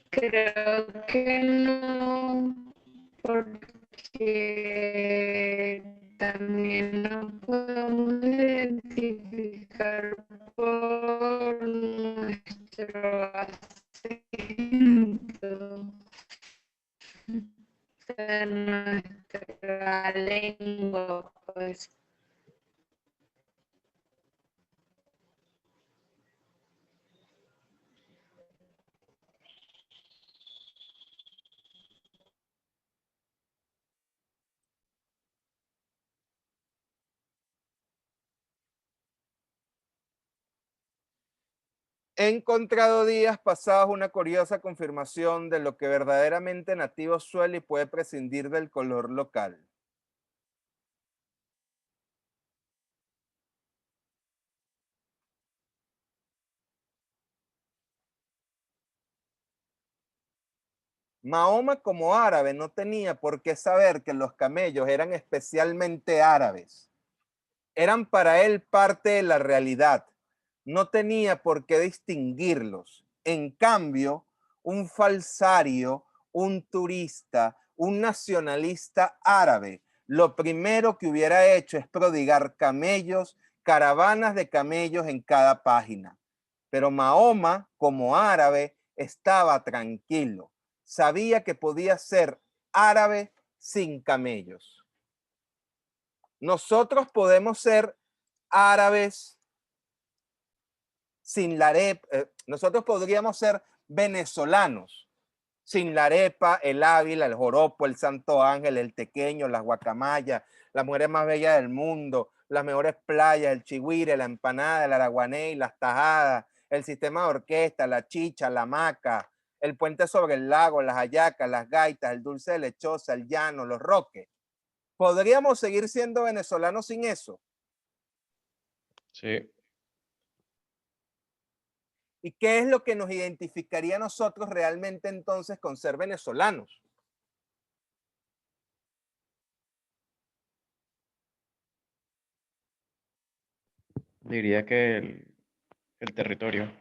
Creo que no, porque también nos podemos identificar por nuestro acento, de nuestra lengua, pues. He encontrado días pasados una curiosa confirmación de lo que verdaderamente nativo suele y puede prescindir del color local. Mahoma como árabe no tenía por qué saber que los camellos eran especialmente árabes. Eran para él parte de la realidad. No tenía por qué distinguirlos. En cambio, un falsario, un turista, un nacionalista árabe, lo primero que hubiera hecho es prodigar camellos, caravanas de camellos en cada página. Pero Mahoma, como árabe, estaba tranquilo. Sabía que podía ser árabe sin camellos. Nosotros podemos ser árabes sin la arepa. Nosotros podríamos ser venezolanos sin la arepa, el ávila, el joropo, el santo ángel, el tequeño, las guacamayas, las mujeres más bellas del mundo, las mejores playas, el chigüire, la empanada, el araguané, las tajadas, el sistema de orquesta, la chicha, la hamaca, el puente sobre el lago, las hallacas, las gaitas, el dulce de lechosa, el llano, los roques. ¿Podríamos seguir siendo venezolanos sin eso? Sí. ¿Y qué es lo que nos identificaría a nosotros realmente entonces con ser venezolanos? Diría que el territorio.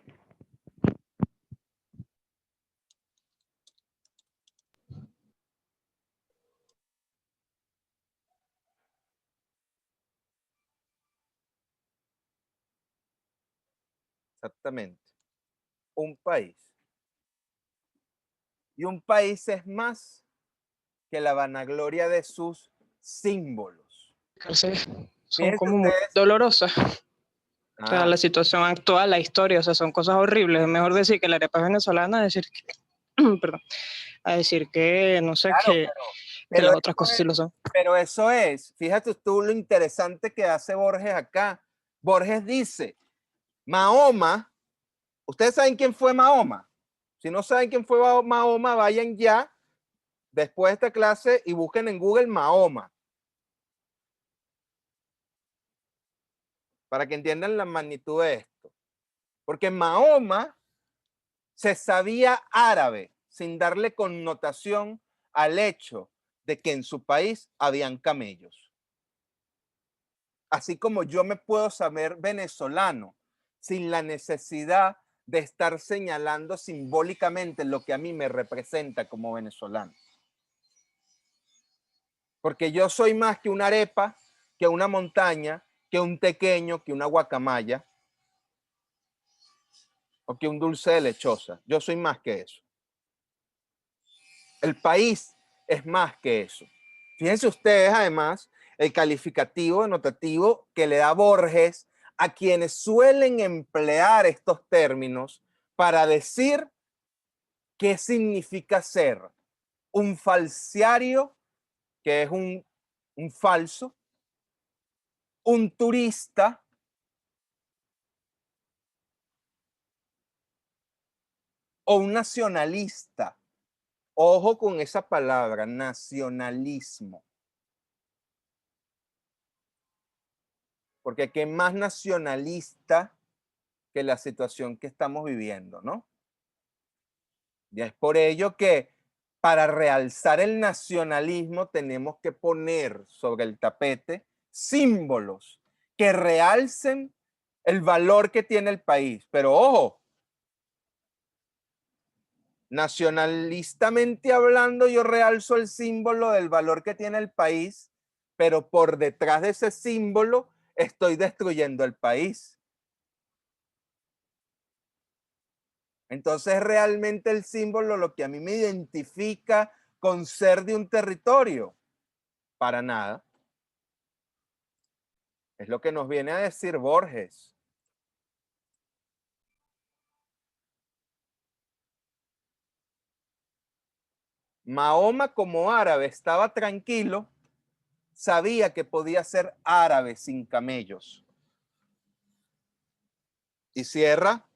Exactamente. Un país. Y un país es más que la vanagloria de sus símbolos. Son Fíjense como muy ustedes. dolorosas. O sea, la situación actual, la historia, o sea, son cosas horribles. Es mejor decir que la arepa es venezolana, decir que, perdón, a decir que, no sé, Claro, que pero las otras cosas sí lo son. Pero eso es, fíjate tú lo interesante que hace Borges acá. Borges dice, Mahoma, ¿ustedes saben quién fue Mahoma? Si no saben quién fue Mahoma, vayan ya después de esta clase y busquen en Google Mahoma. Para que entiendan la magnitud de esto. Porque Mahoma se sabía árabe sin darle connotación al hecho de que en su país habían camellos. Así como yo me puedo saber venezolano sin la necesidad de estar señalando simbólicamente lo que a mí me representa como venezolano. Porque yo soy más que una arepa, que una montaña, que un tequeño, que una guacamaya, o que un dulce de lechosa. Yo soy más que eso. El país es más que eso. Fíjense ustedes, además, el calificativo denotativo que le da Borges a quienes suelen emplear estos términos para decir qué significa ser un falsario, que es un falso, un turista, o un nacionalista. Ojo con esa palabra, nacionalismo. Porque qué más nacionalista que la situación que estamos viviendo, ¿no? Y es por ello que para realzar el nacionalismo tenemos que poner sobre el tapete símbolos que realcen el valor que tiene el país. Pero ojo, nacionalistamente hablando, yo realzo el símbolo del valor que tiene el país, pero por detrás de ese símbolo estoy destruyendo el país. Entonces, realmente el símbolo lo que a mí me identifica con ser de un territorio, para nada. Es lo que nos viene a decir Borges. Mahoma como árabe estaba tranquilo, sabía que podía ser árabe sin camellos. Y cierra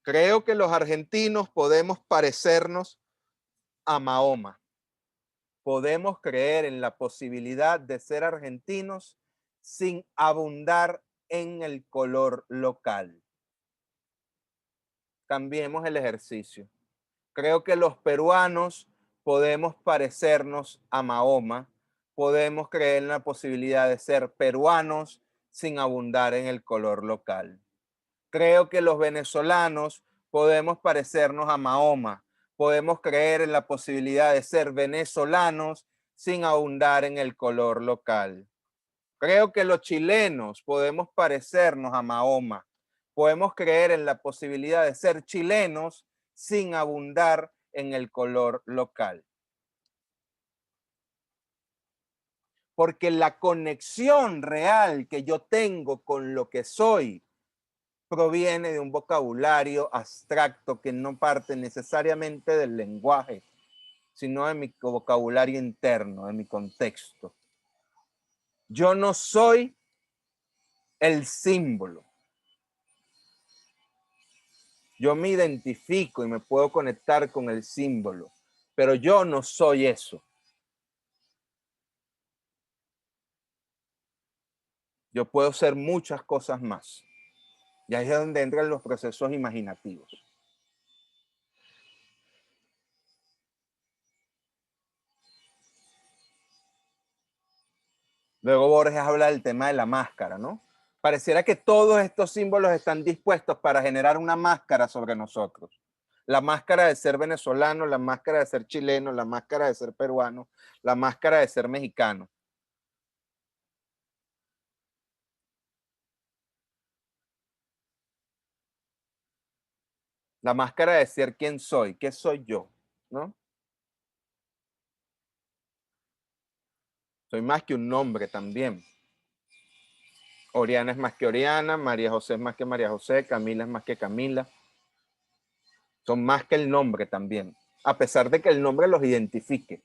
Creo que los argentinos podemos parecernos a Mahoma. Podemos creer en la posibilidad de ser argentinos sin abundar en el color local. Cambiemos el ejercicio. Creo que los peruanos podemos parecernos a Mahoma. Podemos creer en la posibilidad de ser peruanos sin abundar en el color local. Creo que los venezolanos podemos parecernos a Mahoma. Podemos creer en la posibilidad de ser venezolanos sin abundar en el color local. Creo que los chilenos podemos parecernos a Mahoma. Podemos creer en la posibilidad de ser chilenos sin abundar en el color local. Porque la conexión real que yo tengo con lo que soy proviene de un vocabulario abstracto que no parte necesariamente del lenguaje, sino de mi vocabulario interno, de mi contexto. Yo no soy el símbolo. Yo me identifico y me puedo conectar con el símbolo, pero yo no soy eso. Yo puedo ser muchas cosas más. Y ahí es donde entran los procesos imaginativos. Luego Borges habla del tema de la máscara, ¿no? Pareciera que todos estos símbolos están dispuestos para generar una máscara sobre nosotros. La máscara de ser venezolano, la máscara de ser chileno, la máscara de ser peruano, la máscara de ser mexicano. La máscara de ser quién soy, qué soy yo, ¿no? Soy más que un nombre también. Oriana es más que Oriana, María José es más que María José, Camila es más que Camila. Son más que el nombre también, a pesar de que el nombre los identifique.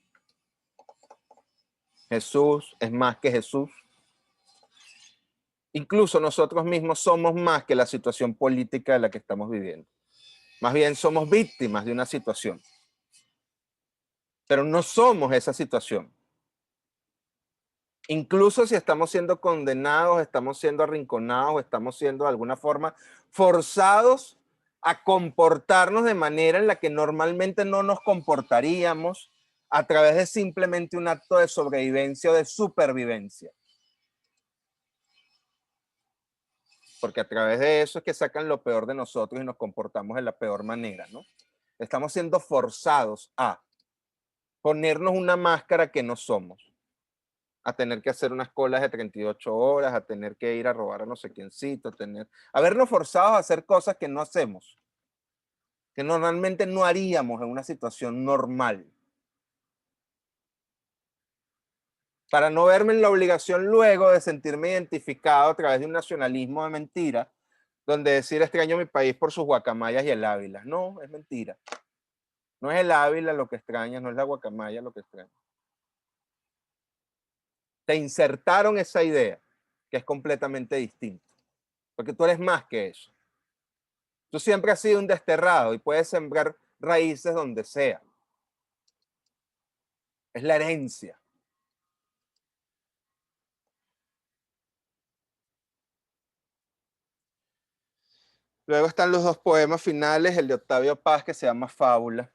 Jesús es más que Jesús. Incluso nosotros mismos somos más que la situación política de la que estamos viviendo. Más bien somos víctimas de una situación. Pero no somos esa situación. Incluso si estamos siendo condenados, estamos siendo arrinconados, estamos siendo de alguna forma forzados a comportarnos de manera en la que normalmente no nos comportaríamos a través de simplemente un acto de sobrevivencia o de supervivencia. Porque a través de eso es que sacan lo peor de nosotros y nos comportamos de la peor manera, ¿no? Estamos siendo forzados a ponernos una máscara que no somos, a tener que hacer unas colas de 38 horas, a tener que ir a robar a no sé quiéncito, a vernos forzados a hacer cosas que no hacemos, que normalmente no haríamos en una situación normal. Para no verme en la obligación luego de sentirme identificado a través de un nacionalismo de mentira, donde decir extraño mi país por sus guacamayas y el Ávila. No, es mentira. No es el Ávila lo que extrañas, no es la guacamaya lo que extrañas. Te insertaron esa idea, que es completamente distinta, porque tú eres más que eso. Tú siempre has sido un desterrado y puedes sembrar raíces donde sea. Es la herencia. Luego están los dos poemas finales, el de Octavio Paz que se llama Fábula.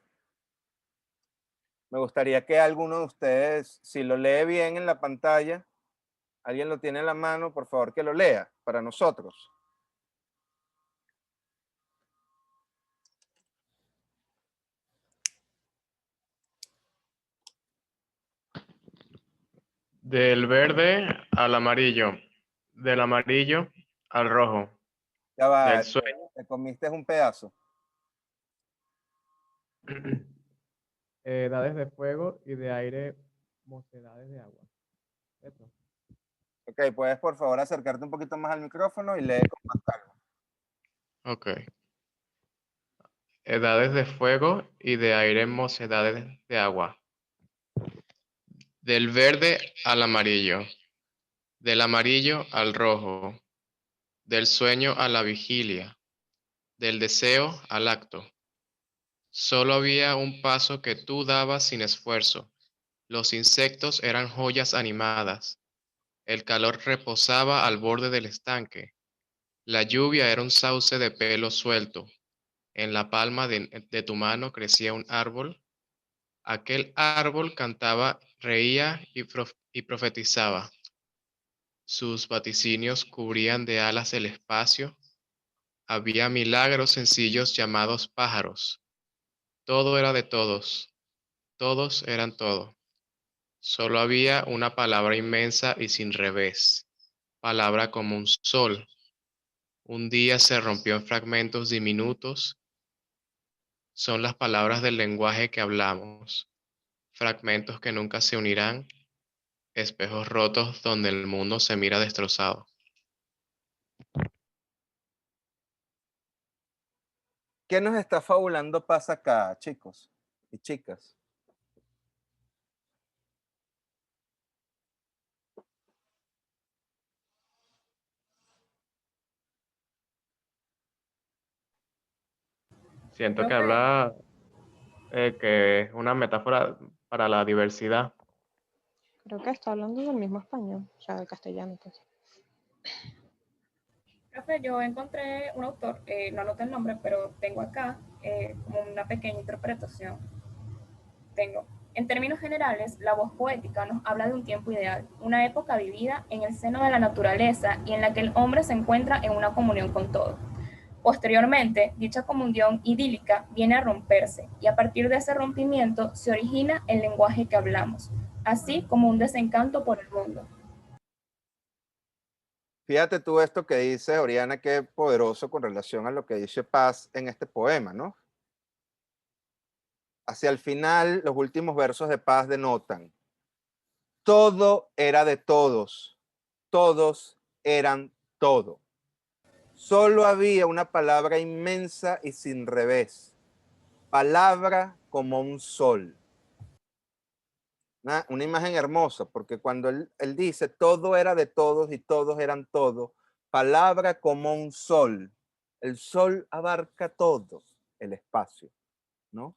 Me gustaría que alguno de ustedes, si lo lee bien en la pantalla, alguien lo tiene en la mano, por favor que lo lea para nosotros. Del verde al amarillo, del amarillo al rojo. Ya va, del sueño. te comiste un pedazo. Edades de fuego y de aire, mocedades de agua. Eso. Ok, puedes por favor acercarte un poquito más al micrófono y lee con más calma. Ok. Edades de fuego y de aire, mocedades de agua. Del verde al amarillo, del amarillo al rojo, del sueño a la vigilia, del deseo al acto. Solo había un paso que tú dabas sin esfuerzo. Los insectos eran joyas animadas. El calor reposaba al borde del estanque. La lluvia era un sauce de pelo suelto. En la palma de tu mano crecía un árbol. Aquel árbol cantaba, reía y profetizaba. Sus vaticinios cubrían de alas el espacio. Había milagros sencillos llamados pájaros. Todo era de todos. Todos eran todo. Solo había una palabra inmensa y sin revés. Palabra como un sol. Un día se rompió en fragmentos diminutos. Son las palabras del lenguaje que hablamos. Fragmentos que nunca se unirán. Espejos rotos donde el mundo se mira destrozado. ¿Qué nos está fabulando Paz acá, chicos y chicas? Siento Creo que que habla que es una metáfora para la diversidad. Creo que está hablando del mismo español, o sea, del castellano, pues. Profe, yo encontré un autor, no anoté el nombre, pero tengo acá como una pequeña interpretación. En términos generales, la voz poética nos habla de un tiempo ideal, una época vivida en el seno de la naturaleza y en la que el hombre se encuentra en una comunión con todo. Posteriormente, dicha comunión idílica viene a romperse y a partir de ese rompimiento se origina el lenguaje que hablamos, así como un desencanto por el mundo. Fíjate tú esto que dice Oriana, qué poderoso con relación a lo que dice Paz en este poema, ¿no? Hacia el final, los últimos versos de Paz denotan: todo era de todos, todos eran todo. Solo había una palabra inmensa y sin revés, palabra como un sol. Una imagen hermosa, porque cuando él dice todo era de todos y todos eran todo, palabra como un sol. El sol abarca todo el espacio, ¿no?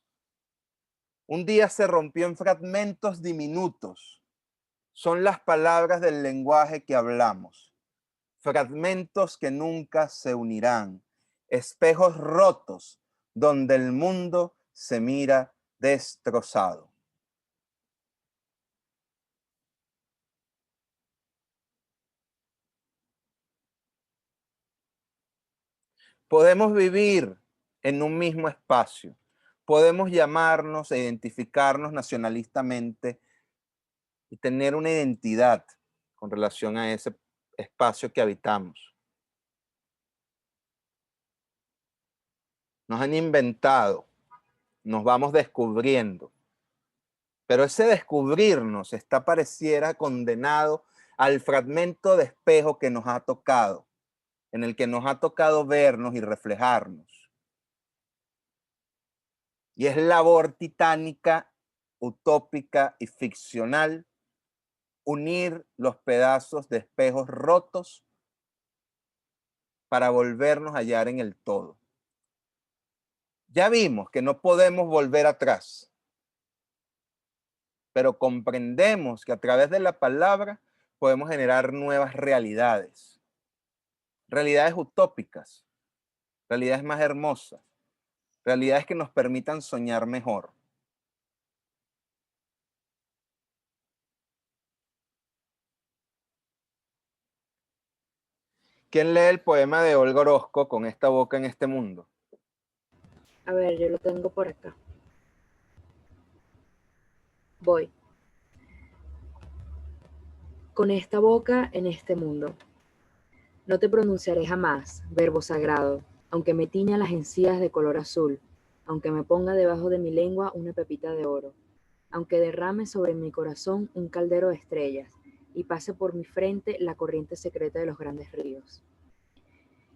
Un día se rompió en fragmentos diminutos. Son las palabras del lenguaje que hablamos. Fragmentos que nunca se unirán. Espejos rotos donde el mundo se mira destrozado. Podemos vivir en un mismo espacio. Podemos llamarnos e identificarnos nacionalistamente y tener una identidad con relación a ese espacio que habitamos. Nos han inventado, nos vamos descubriendo, pero ese descubrirnos está pareciera condenado al fragmento de espejo que nos ha tocado, en el que nos ha tocado vernos y reflejarnos. Y es labor titánica, utópica y ficcional unir los pedazos de espejos rotos para volvernos a hallar en el todo. Ya vimos que no podemos volver atrás, pero comprendemos que a través de la palabra podemos generar nuevas realidades, realidades utópicas, realidades más hermosas, realidades que nos permitan soñar mejor. ¿Quién lee el poema de Olga Orozco, Con esta boca en este mundo? A ver, yo lo tengo por acá. Voy. Con esta boca en este mundo. No te pronunciaré jamás, verbo sagrado, aunque me tiña las encías de color azul, aunque me ponga debajo de mi lengua una pepita de oro, aunque derrame sobre mi corazón un caldero de estrellas y pase por mi frente la corriente secreta de los grandes ríos.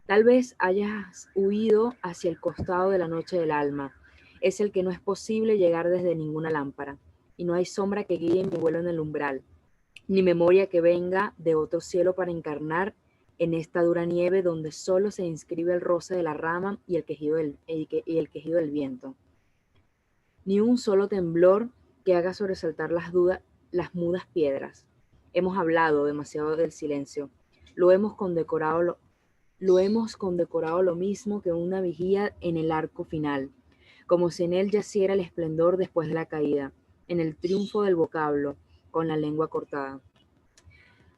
Tal vez hayas huido hacia el costado de la noche del alma. Es el que no es posible llegar desde ninguna lámpara, y no hay sombra que guíe mi vuelo en el umbral, ni memoria que venga de otro cielo para encarnar en esta dura nieve donde solo se inscribe el roce de la rama y el quejido del viento. Ni un solo temblor que haga sobresaltar las mudas piedras. Hemos hablado demasiado del silencio. Lo hemos condecorado lo mismo que una vigía en el arco final, como si en él yaciera el esplendor después de la caída, en el triunfo del vocablo, con la lengua cortada.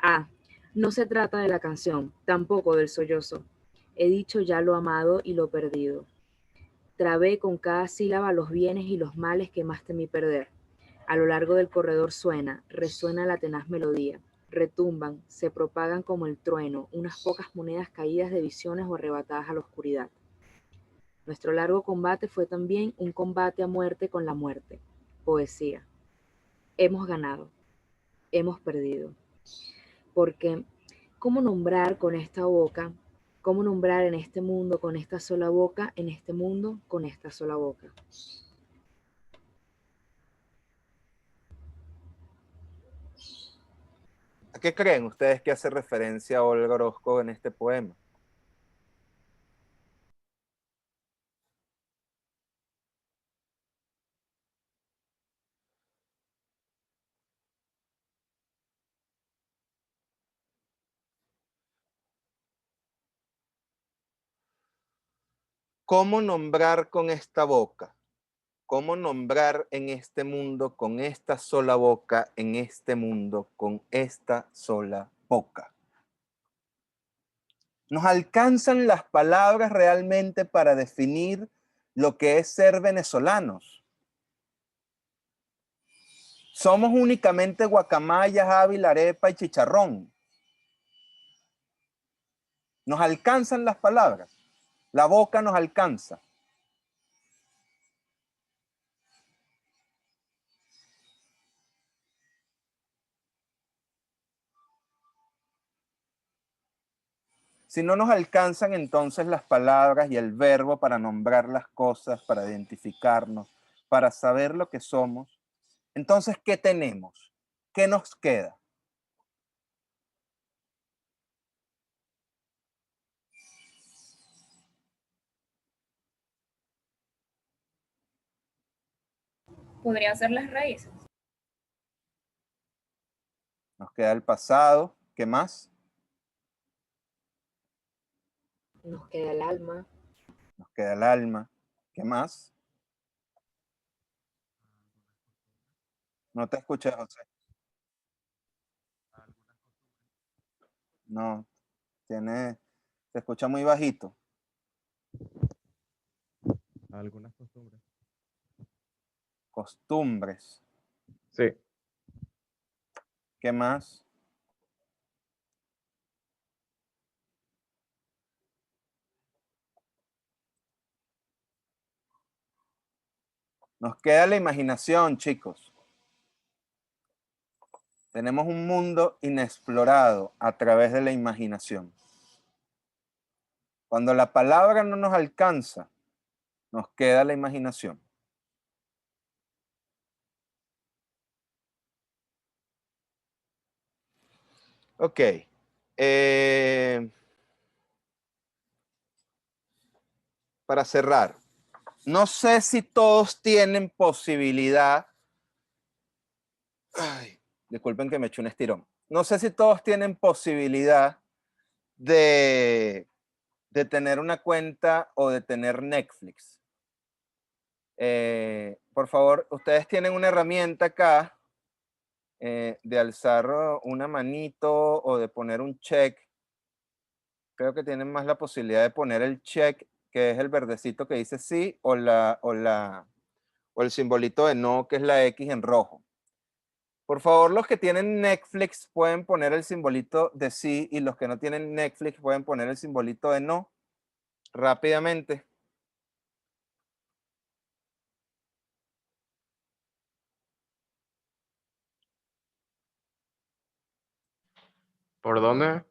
Ah, no se trata de la canción, tampoco del sollozo. He dicho ya lo amado y lo perdido. Trabé con cada sílaba los bienes y los males que más temí perder. A lo largo del corredor resuena la tenaz melodía. Retumban, se propagan como el trueno, unas pocas monedas caídas de visiones o arrebatadas a la oscuridad. Nuestro largo combate fue también un combate a muerte con la muerte. Poesía. Hemos ganado. Hemos perdido. Porque, ¿cómo nombrar con esta boca? ¿Cómo nombrar en este mundo con esta sola boca, en este mundo con esta sola boca? ¿A qué creen ustedes que hace referencia Olga Orozco en este poema? ¿Cómo nombrar con esta boca? ¿Cómo nombrar en este mundo con esta sola boca, en este mundo con esta sola boca? ¿Nos alcanzan las palabras realmente para definir lo que es ser venezolanos? ¿Somos únicamente guacamayas, ávila, arepa y chicharrón? ¿Nos alcanzan las palabras? La boca nos alcanza. Si no nos alcanzan entonces las palabras y el verbo para nombrar las cosas, para identificarnos, para saber lo que somos, entonces, ¿qué tenemos? ¿Qué nos queda? Podrían ser las raíces. Nos queda el pasado. ¿Qué más? Nos queda el alma. Nos queda el alma. ¿Qué más? No te escuché, José. No, se escucha muy bajito. Algunas costumbres. Costumbres. Sí. ¿Qué más? Nos queda la imaginación, chicos. Tenemos un mundo inexplorado a través de la imaginación. Cuando la palabra no nos alcanza, nos queda la imaginación. Ok. Para cerrar, no sé si todos tienen posibilidad. Ay, disculpen que me eché un estirón. No sé si todos tienen posibilidad de tener una cuenta o de tener Netflix. Por favor, ustedes tienen una herramienta acá de alzar una manito o de poner un check. Creo que tienen más la posibilidad de poner el check, que es el verdecito que dice sí, o el simbolito de no, que es la X en rojo. Por favor, los que tienen Netflix pueden poner el simbolito de sí y los que no tienen Netflix pueden poner el simbolito de no rápidamente. ¿Por dónde?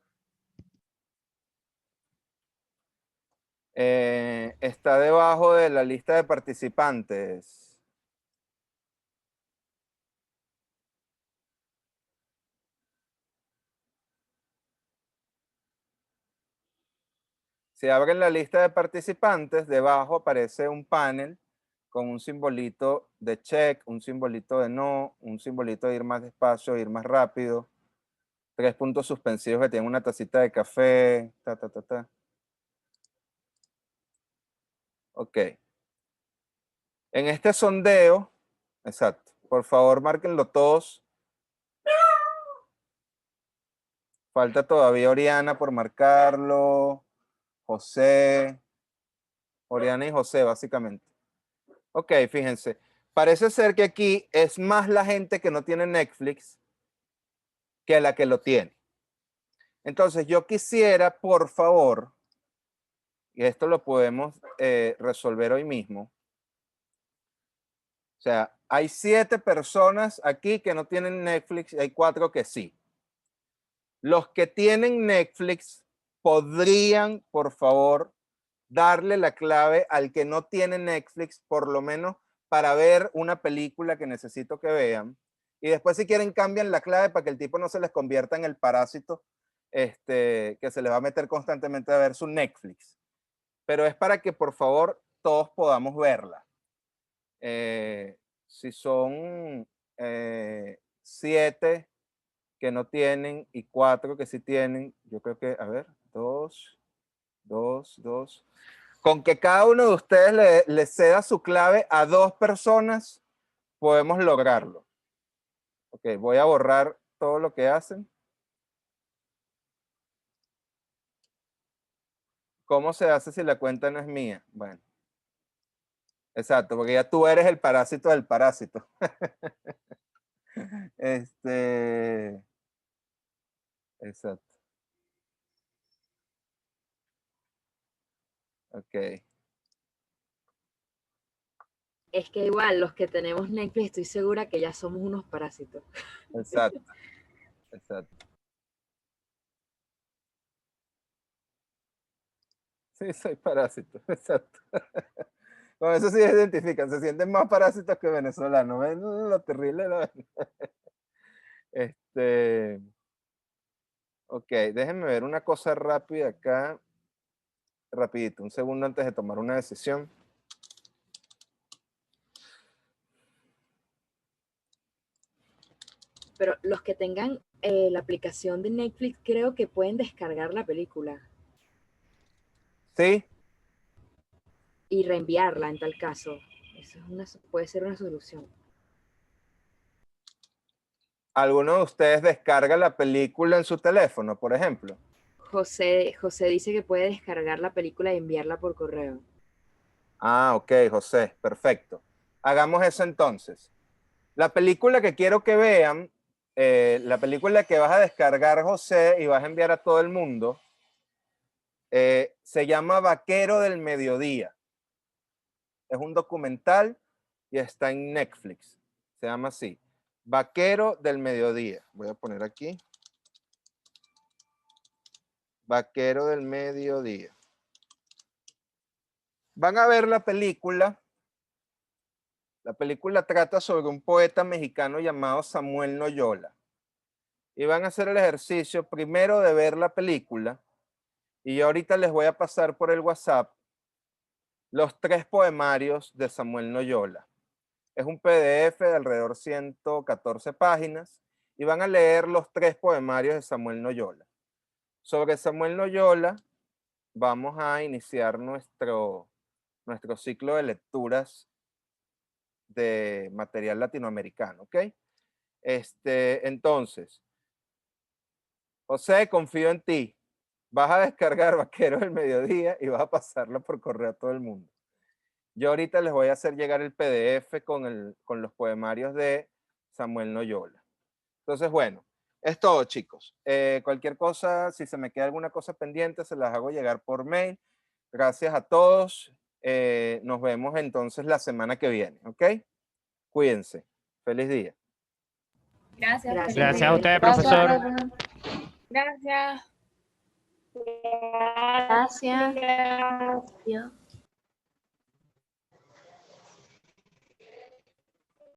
Está debajo de la lista de participantes. Si abren la lista de participantes, debajo aparece un panel con un simbolito de check, un simbolito de no, un simbolito de ir más despacio, ir más rápido, 3 puntos suspensivos que tienen una tacita de café, Ok. En este sondeo, exacto, por favor márquenlo todos. Falta todavía Oriana por marcarlo, José, Oriana y José básicamente. Ok, fíjense, parece ser que aquí es más la gente que no tiene Netflix que la que lo tiene. Entonces yo quisiera, por favor, y esto lo podemos resolver hoy mismo. O sea, hay 7 personas aquí que no tienen Netflix y hay 4 que sí. Los que tienen Netflix podrían, por favor, darle la clave al que no tiene Netflix, por lo menos para ver una película que necesito que vean. Y después si quieren cambian la clave para que el tipo no se les convierta en el parásito que se les va a meter constantemente a ver su Netflix. Pero es para que por favor todos podamos verla. Si son 7 que no tienen y 4 que sí tienen, yo creo que, a ver, 2. Con que cada uno de ustedes le ceda su clave a 2 personas, podemos lograrlo. Ok, voy a borrar todo lo que hacen. ¿Cómo se hace si la cuenta no es mía? Bueno. Exacto, porque ya tú eres el parásito del parásito. Exacto. Ok. Es que igual, los que tenemos Netflix, estoy segura que ya somos unos parásitos. Exacto. Exacto. Sí, soy parásito. Exacto. Con eso sí se identifican. Se sienten más parásitos que venezolanos. ¿Ven lo terrible? Ok, déjenme ver una cosa rápida acá. Rapidito, un segundo antes de tomar una decisión. Pero los que tengan la aplicación de Netflix creo que pueden descargar la película. Sí. Y reenviarla en tal caso. Eso puede ser una solución. ¿Alguno de ustedes descarga la película en su teléfono, por ejemplo? José dice que puede descargar la película y enviarla por correo. Ah, ok, José, perfecto. Hagamos eso entonces. La película que quiero que vean, la película que vas a descargar, José, y vas a enviar a todo el mundo, se llama Vaquero del Mediodía. Es un documental y está en Netflix. Se llama así, Vaquero del Mediodía. Voy a poner aquí. Vaquero del Mediodía. Van a ver la película. La película trata sobre un poeta mexicano llamado Samuel Noyola. Y van a hacer el ejercicio primero de ver la película. Y yo ahorita les voy a pasar por el WhatsApp los 3 poemarios de Samuel Noyola. Es un PDF de alrededor 114 páginas. Y van a leer los 3 poemarios de Samuel Noyola. Sobre Samuel Noyola vamos a iniciar nuestro ciclo de lecturas de material latinoamericano, ¿ok? Entonces, José, confío en ti. Vas a descargar Vaquero del Mediodía y vas a pasarlo por correo a todo el mundo. Yo ahorita les voy a hacer llegar el PDF con los poemarios de Samuel Noyola. Entonces, bueno, es todo, chicos. Cualquier cosa, si se me queda alguna cosa pendiente, se las hago llegar por mail. Gracias a todos. Nos vemos entonces la semana que viene, ¿ok? Cuídense. Feliz día. Gracias. Gracias a usted, profesor. Gracias. Gracias.